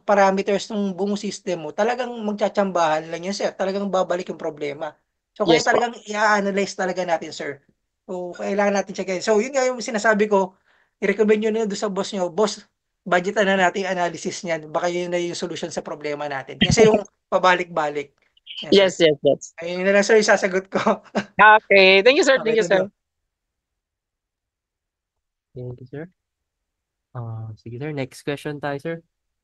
parameters ng buong system mo, talagang magtsatsambahan lang yan, sir. Talagang babalik yung problema. So, kaya Yes po. talagang i-analyze talaga natin, sir. So, kailangan natin check. So, yun nga yung sinasabi ko, i-recommend nyo na doon sa boss nyo, boss, budgetan na natin yung analysis niyan. Baka yun na yung solution sa problema natin. Kasi yung pabalik-balik. Yes, sir. Yes. Ayun na lang, sir, yung sasagot ko. Okay. Thank you, sir. Okay, Thank you, sir. Thank you, sir. Sige, sir. Next question tayo, sir.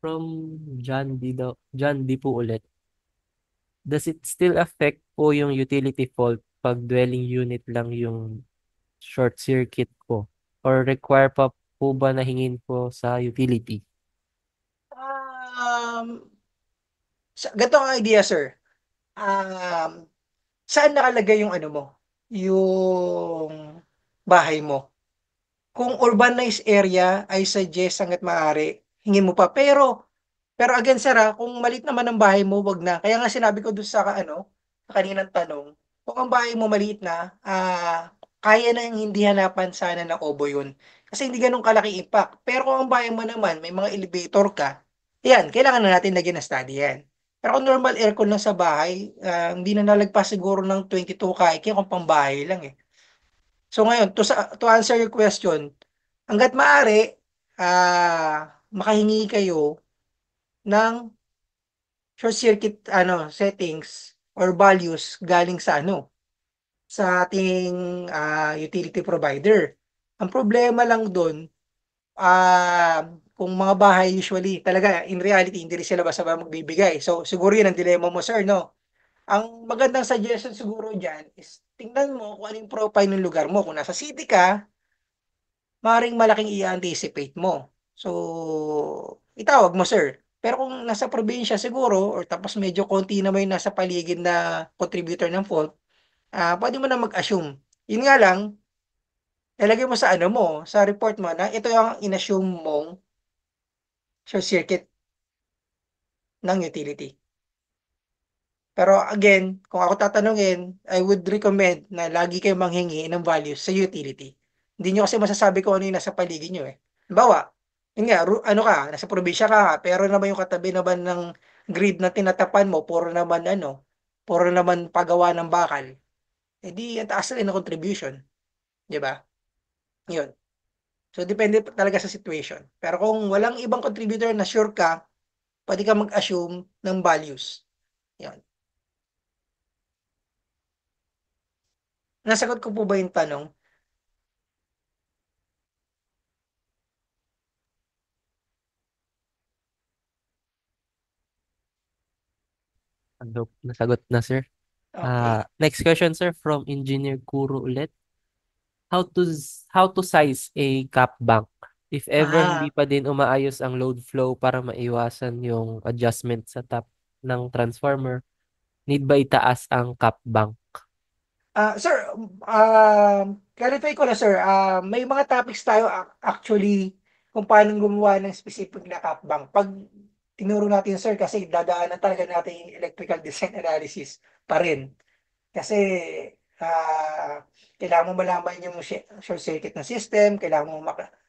From John D. John D po ulit. Does it still affect po yung utility fault pag dwelling unit lang yung short circuit ko? Or require pa po ba na hingin po sa utility? Ganito ang idea, sir. Saan nakalagay yung mo? Yung bahay mo. Kung urbanized area, I suggest hangga't maaari, hingin mo pa. Pero again, sir, kung maliit naman ang bahay mo, wag na. Kaya nga sinabi ko doon sa sa kaninang tanong, kung ang bahay mo maliit na, kaya na yung hindi hanapan sana ng obo yun. Kasi hindi ganun kalaki impact. Pero kung ang bahay mo naman, may mga elevator ka, yan, kailangan na natin lagyan ng study yan. Pero kung normal aircon lang sa bahay, hindi na nalagpas siguro ng 22 kaya kung pang bahay lang eh. So ngayon, to answer your question, hangga't maaari, makahingi kayo ng short circuit settings or values galing sa ating utility provider. Ang problema lang doon, kung mga bahay usually talaga in reality hindi rin sila basta magbibigay. So siguro yun ang dilemma mo, sir, no? Ang magandang suggestion siguro diyan is tingnan mo kung anong profile ng lugar mo. Kung nasa city ka, maaaring malaking i-anticipate mo. So, itawag mo, sir. Pero kung nasa probinsya siguro, or tapos medyo konti naman yung nasa paligid na contributor ng fault, pwede mo na mag-assume. Yun nga lang, ilagay mo sa sa report mo na ito yung in-assume mong short circuit ng utility. Pero again, kung ako tatanungin, I would recommend na lagi kayo manghingi ng values sa utility. Hindi nyo kasi masasabi kung ano yung nasa paligid nyo eh. Halimbawa, yun nga, nasa probinsya ka, pero naman yung katabi naman ng grid na tinatapan mo, puro naman pagawa ng bakal. Eh di, ang taas rin ng contribution. Di ba? Yun. So, depende talaga sa situation. Pero kung walang ibang contributor na sure ka, pwede ka mag-assume ng values. Yun. Nasagot ko po ba yung tanong? Nasagot na, sir. Okay. Next question, sir, from Engineer Kuro ulit. How to size a cap bank? If ever hindi pa din umaayos ang load flow para maiwasan yung adjustment sa top ng transformer, need ba itaas ang cap bank? Sir, clarify ko na, sir. May mga topics tayo actually kung paano gumawa ng specific na cap bank. Pag tinuro natin, sir, kasi dadaanan talaga natin yung electrical design analysis pa rin. Kasi kailangan mo malaman yung short circuit ng system, kailangan mo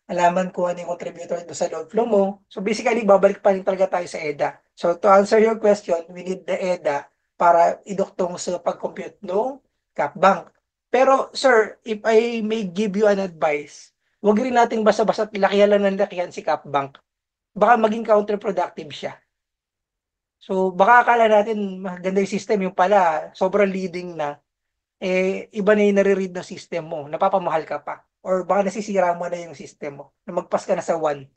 malaman kung ano yung contributor do sa load flow mo. So basically, babalik pa rin talaga tayo sa EDA. So to answer your question, we need the EDA para iduktong sa pag-compute ng cap bank. Pero sir, if I may give you an advice, huwag rin nating basta-basta lakihan lang ng lakihan si cap bank. Baka maging counterproductive siya. So baka akala natin maganda yung system, yung pala sobrang leading na, iba na yung nare-read ng system mo, napapamahal ka pa. Or baka nasisira mo na yung system mo, na magpas ka na sa 1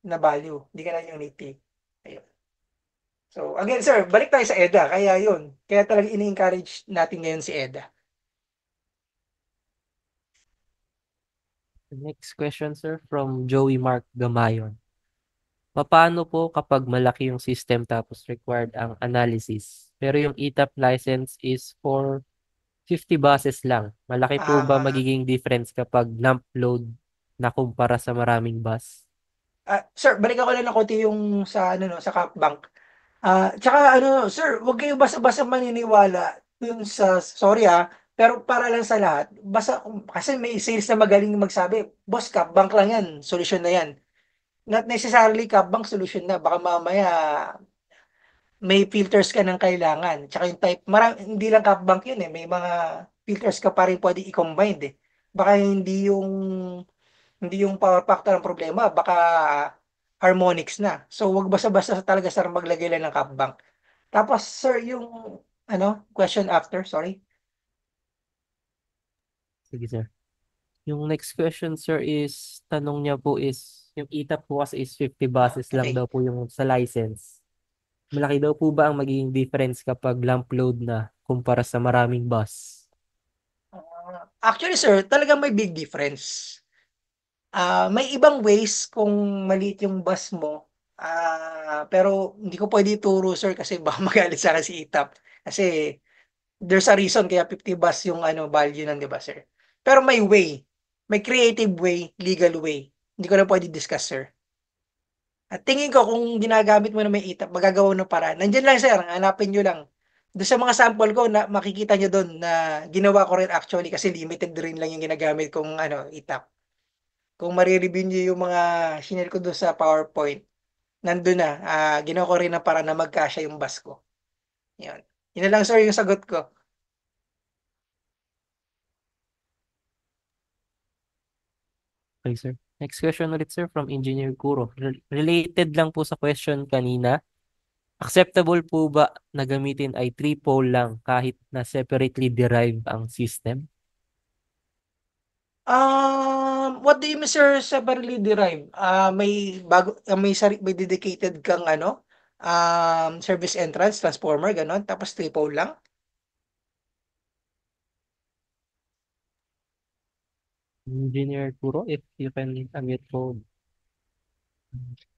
na value, hindi ka na yung native. Ayun. So again, sir, balik tayo sa EDA, kaya yun. Kaya talagang ini-encourage natin ngayon si EDA. Next question, sir, from Joey Mark Gamayon. Paano po kapag malaki yung system tapos required ang analysis, pero yung ETAP license is for 50 buses lang? Malaki po ba Ah, magiging difference kapag lump load na kumpara sa maraming bus? sir, balikan ko lang ng konti yung sa ano no, sa Capbank. Tsaka ano, sir, huwag kayo basta-basta maniniwala dun sa, sorry pero para lang sa lahat, basta, kasi may sales na magaling magsabi, boss, Capbank lang yan, solusyon na yan. Not necessarily Capbank solusyon na, baka mamaya may filters ka ng kailangan. Tsaka yung type, hindi lang Capbank yun eh, may mga filters ka pa rin pwede i-combine eh. Baka hindi yung power factor ang problema, baka harmonics na. So, wag basta-basta talaga sir maglagay lang ng Capbank. Tapos, sir, yung question after, sorry. Sige, sir. Yung next question, sir, is, tanong niya po is, yung ETAP po kasi is 50 buses lang Okay. daw po yung sa license. Malaki daw po ba ang magiging difference kapag lump load na kumpara sa maraming bus? Actually, sir, talagang may big difference. May ibang ways kung maliit yung bus mo. Pero hindi ko pwede ituro, sir, kasi baka magalit sa akin si ITAP. Kasi there's a reason kaya 50 bus yung value nun, di ba, sir? Pero may way. May creative way, legal way. Hindi ko na pwede discuss, sir. At tingin ko kung ginagamit mo na may itap, magagawa ng paraan. Nandiyan lang sir, hanapin nyo lang. Doon sa mga sample ko, na makikita nyo doon na ginawa ko rin actually kasi limited rin lang yung ginagamit kong itap. Kung marireview nyo yung mga shinare ko doon sa PowerPoint, nandun na, ginawa ko rin na para na magkasya yung bus ko. Yun. Yun na lang sir yung sagot ko. Okay, sir. Next question ulit, sir, from Engineer Kuro. Related lang po sa question kanina. Acceptable po ba na gamitin ay 3-pole lang kahit na separately derived ang system? What do you mean sir separately derived? May dedicated kang service entrance, transformer, ganon, tapos triple lang? Engineer Kuro, if you can unmute po,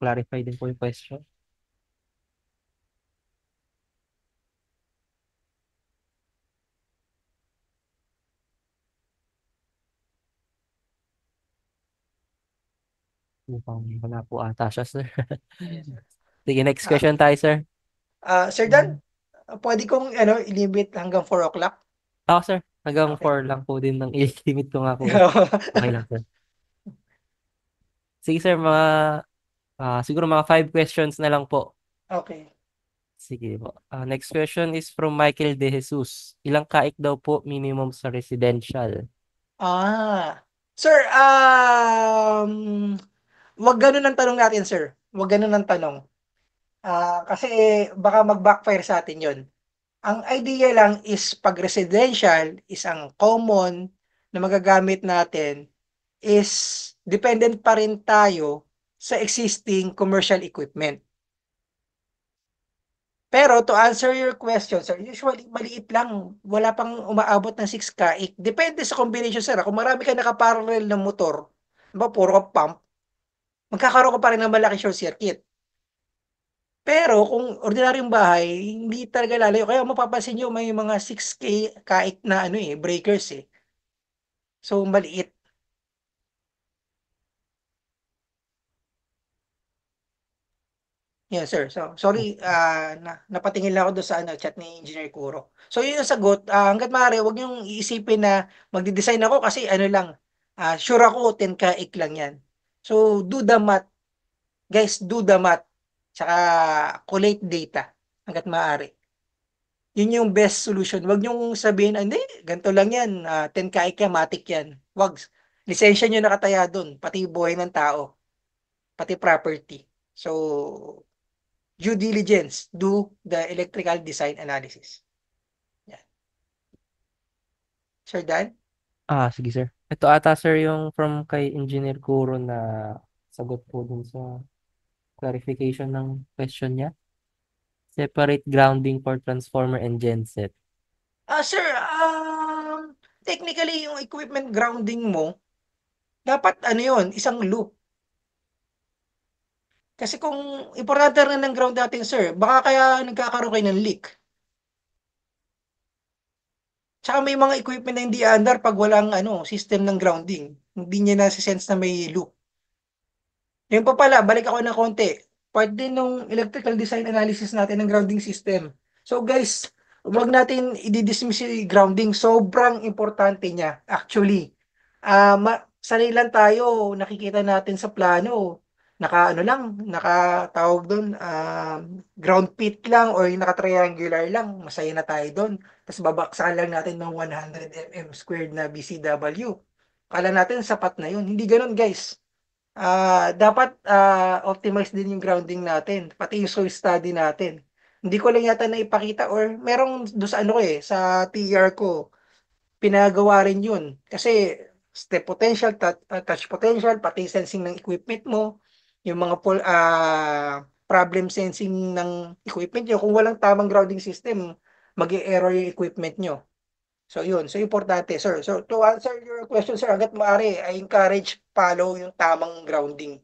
clarify din po yung question. Mukhang wala po ata siya, sir. Sige, next Ah, question tayo, sir. Sir Dan, pwede kong i-limit hanggang 4 o'clock? Ako, sir. Hanggang Okay. 4 lang po din ng i-limit ko nga po. Okay lang, sir. Sige, sir, siguro mga 5 questions na lang po. Okay. Sige po. Next question is from Michael De Jesus. Ilang kaik daw po minimum sa residential? Sir, wag ganun ang tanong natin, sir. Wag ganun ang tanong. Kasi baka mag-backfire sa atin yon. Ang idea lang is pag residential is ang common na magagamit natin is dependent pa rin tayo sa existing commercial equipment. Pero to answer your question, sir, usually maliit lang. Wala pang umaabot ng 6 kaik. Depende sa combination, sir. Kung marami ka nakaparallel na motor, ba puro ka pump, magkakaroon ka pa rin ng malaki short circuit. Pero kung ordinaryong bahay, hindi talaga lalayo. Kaya mapapansin nyo may mga 6K kaik na breakers eh. So maliit. Yes, sir. So, sorry, napatingin lang ako doon sa chat ni Engineer Kuro. So, yun ang sagot. Hangga't maaari, huwag niyong iisipin na magde-design ako kasi lang, sure ako 10 kaik lang yan. So, do the math. Guys, do the math. Tsaka, collate data. Hangga't maaari. Yun yung best solution. Huwag niyong sabihin, hindi, ganito lang yan. 10 kaik yan, matik yan. Huwag. Lisensya niyo nakataya doon. Pati buhay ng tao. Pati property. So, due diligence, do the electrical design analysis. Yan. Sir Dan? Sige, sir. Ito ata, sir, yung from kay Engineer Kuro na sagot po dun sa clarification ng question niya. Separate grounding for transformer and genset. Sir, technically, yung equipment grounding mo, dapat ano yun, isang loop. Kasi kung importante rin ng ground natin, sir, baka kaya nagkakaroon kayo ng leak. Tsaka may mga equipment na hindi under pag walang system ng grounding. Hindi niya nasa-sense na may loop. Yung pa pala, balik ako ng konti. Part din ng electrical design analysis natin ng grounding system. So guys, huwag natin i-dismiss yung grounding. Sobrang importante niya. Actually, sanay lang tayo, nakikita natin sa plano. Nakatawag doon, ground pit lang or yung naka-triangular lang, masaya na tayo doon. Tapos babaksakan lang natin ng 100 mm squared na BCW. Kala natin sapat na yun. Hindi ganun guys. Dapat optimize din yung grounding natin, pati yung soil study natin. Hindi ko lang yata naipakita or merong doon sa sa TR ko, pinagawa rin yun. Kasi step potential, touch potential, pati sensing ng equipment mo, yung mga problem sensing ng equipment nyo. Kung walang tamang grounding system, mag-e-error yung equipment nyo. So yun, so importante sir. So to answer your question sir, hangga't maaari, I encourage follow yung tamang grounding.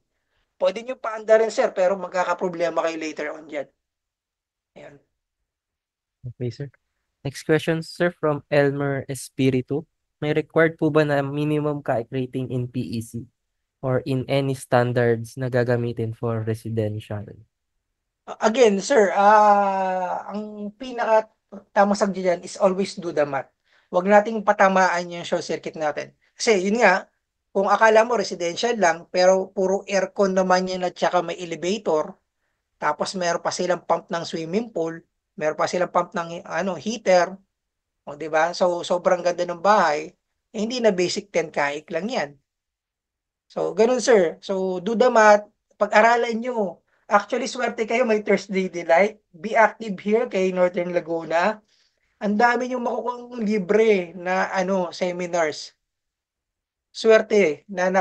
Pwede nyo paanda rin sir, pero magkakaproblema kayo later on dyan. Ayan. Okay, sir. Next question, sir, from Elmer Espiritu. May required po ba na minimum CAIC rating in PEC or in any standards na gagamitin for residential? Again, sir, ang pinaka tamang sagot dyan is always do the math. Huwag nating patamaan yung short circuit natin. Kasi yun nga, kung akala mo residential lang, pero puro aircon naman yan at saka may elevator, tapos meron pa silang pump ng swimming pool, meron pa silang pump ng heater, o di ba? So sobrang ganda ng bahay, hindi na basic 10 kaik lang 'yan. So ganun sir. So do the math, pag-aralan nyo. Actually swerte kayo may Thursday delight. Be active here kay Northern Laguna. Ang dami yung makukuha libre na seminars. Swerte na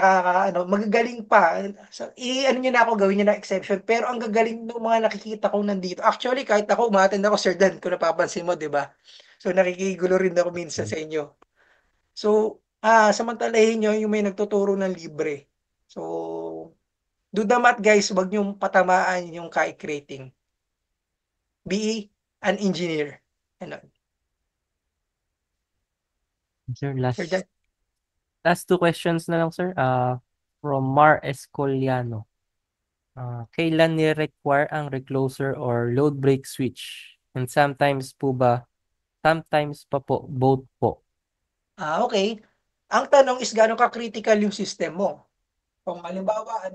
magagaling pa. So, niyo na ako, gawin niyo na exception. Pero ang gagaling ng mga nakikita ko nandito. Actually, kahit ako, umattend ako, Sir Dan, kung napapansin mo, di ba? So, nakikigulo rin ako minsan sa inyo. So, samantalahin nyo yung may nagtuturo ng libre. So, do the math, guys. Huwag nyo patamaan yung CAIC rating. Be an engineer. Ano? Sir, Sir Dan? last two questions na lang, sir. From Mar Escoliano. Kailan ni-require ang recloser or load break switch? And sometimes pa po, both po. Okay. Ang tanong is gaano ka-critical yung system mo. Kung halimbawa,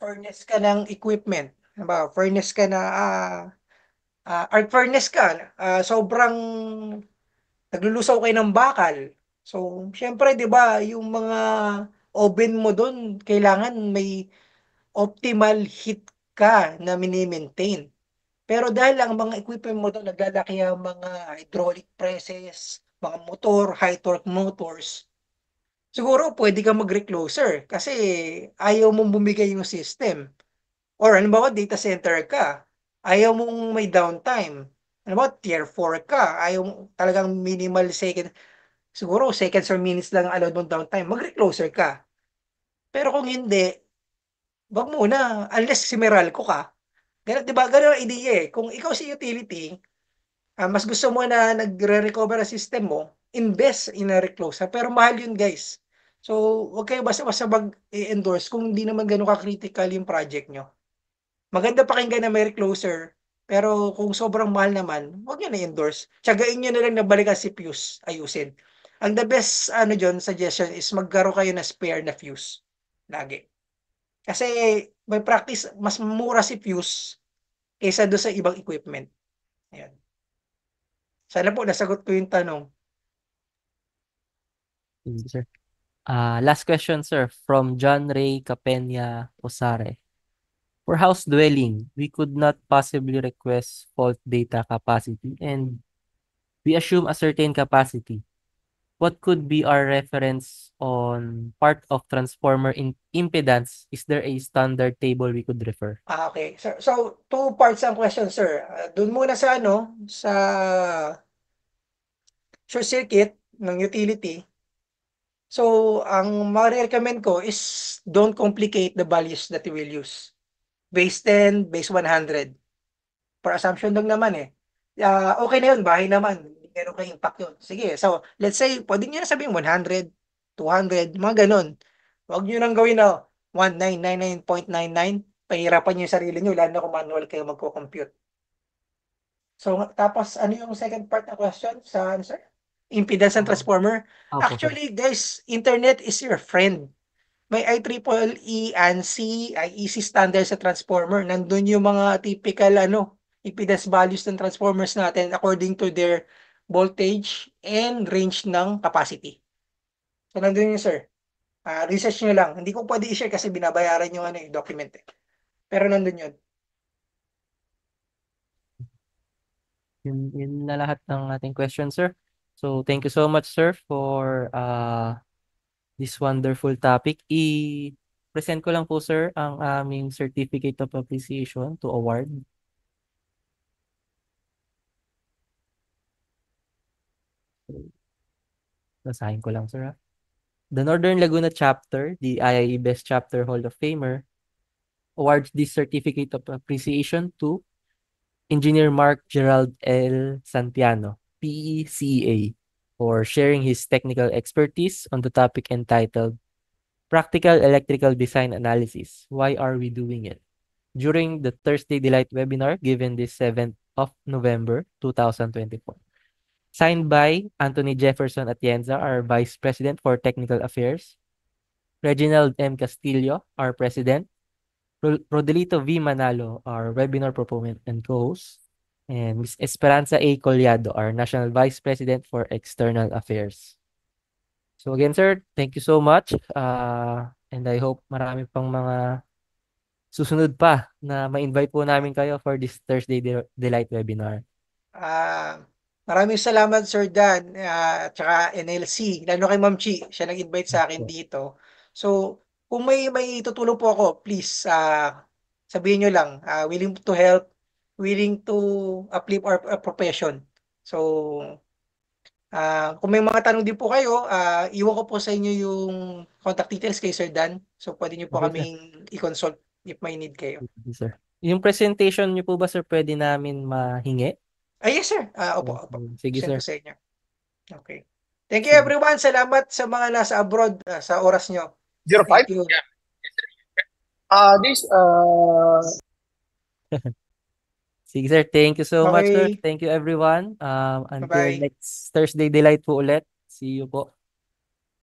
furnace ka ng equipment. Halimbawa, furnace ka na, arc furnace ka, sobrang naglulusaw kayo ng bakal. So, syempre, di ba, yung mga oven mo doon, kailangan may optimal heat ka na mini-maintain. Pero dahil ang mga equipment mo doon, naglalaki ang mga hydraulic presses, mga motor, high torque motors, siguro pwede ka mag-recloser kasi ayaw mong bumigay yung system. Or halimbawa data center ka, ayaw mong may downtime. Halimbawa tier 4 ka, ayaw mong talagang minimal siguro seconds or minutes lang allowed mong downtime, mag-recloser ka. Pero kung hindi, wag muna, unless si Meralco ka. Ganun, di ba? Ganun ang idea eh. Kung ikaw si utility, mas gusto mo na nagre-recover ang system mo, invest in a recloser. Pero mahal yun, guys. So, huwag kayo basta-basta mag-endorse kung hindi naman ganun ka-critical yung project nyo. Maganda pakinggan na may recloser, pero kung sobrang mahal naman, huwag nyo na-endorse. Tsagain nyo na lang na balikan si fuse, ayusin. Ang the best suggestion is magkaroon kayo na spare na fuse. Lagi. Kasi by practice, mas mura si fuse kaysa doon sa ibang equipment. Ayan. Sana po nasagot ko yung tanong. Sir. Last question, sir, from John Ray Capenya Osare. For house dwelling, we could not possibly request fault data capacity and we assume a certain capacity. What could be our reference on part of transformer impedance? Is there a standard table we could refer? Okay. So two parts ang question, sir. Doon muna sa sa short circuit ng utility. So, ang ma-recommend ko is don't complicate the values that you will use. Base 10, base 100. For assumption lang naman eh. Okay na yun, bahay naman. Hindi meron kayong impact yun. Sige, so let's say, pwede nyo na sabihin 100, 200, mga ganun. Huwag nyo nang gawin na 1999.99. Pahirapan nyo yung sarili nyo, lalo na kung manual kayo magko-compute. So, tapos ano yung second part ng question sa ano, sir? Impedance and transformer. Opo, sir. Actually, guys, internet is your friend. May IEEE, ANSI, IEC standard sa transformer. Nandun yung mga typical impedance values ng transformers natin according to their voltage and range ng capacity. So, nandun yun, sir. Research nyo lang. Hindi ko pwede i-share kasi binabayaran yung document eh. Pero nandun yun. Yun na lahat ng ating questions, sir. So, thank you so much, sir, for this wonderful topic. I-present ko lang po, sir, ang aming Certificate of Appreciation to award. Basahin ko lang, sir. The Northern Laguna Chapter, the IIE Best Chapter Hall of Famer, awards this Certificate of Appreciation to Engineer Mark Gerald L. Santiano, PECA, for sharing his technical expertise on the topic entitled Practical Electrical Design Analysis. Why are we doing it? During the Thursday Delight webinar given this 7th of November 2024. Signed by Anthony Jefferson Atienza, our Vice President for Technical Affairs, Reginald M. Castillo, our President, Rodelito V. Manalo, our webinar proponent and co-host, and Ms. Esperanza A. Collado, our National Vice President for External Affairs. So again, sir, thank you so much. And I hope marami pang mga susunod pa na ma-invite po namin kayo for this Thursday Delight webinar. Maraming salamat, Sir Dan, at saka NLC, lalo kay Ma'am Chi, siya nag-invite sa akin dito. So, kung may tutulong po ako, please, sabihin nyo lang, willing to help, willing to uplift our profession. So, kung may mga tanong din po kayo, iwan ko po sa inyo yung contact details kay Sir Dan. So, pwede nyo po Okay, kaming i-consult if may need kayo. Okay, sir. Yung presentation niyo po ba, sir, pwede namin mahingi? Yes, sir. Opo. Sige, Send sir. ko sa inyo. Okay. Thank you, Sige. everyone. Salamat sa mga nasa abroad sa oras nyo. 05? Thank you. Sige, sir. Thank you so much, sir. Okay. Thank you, everyone. Until Bye-bye. next Thursday Delight po ulit. See you po.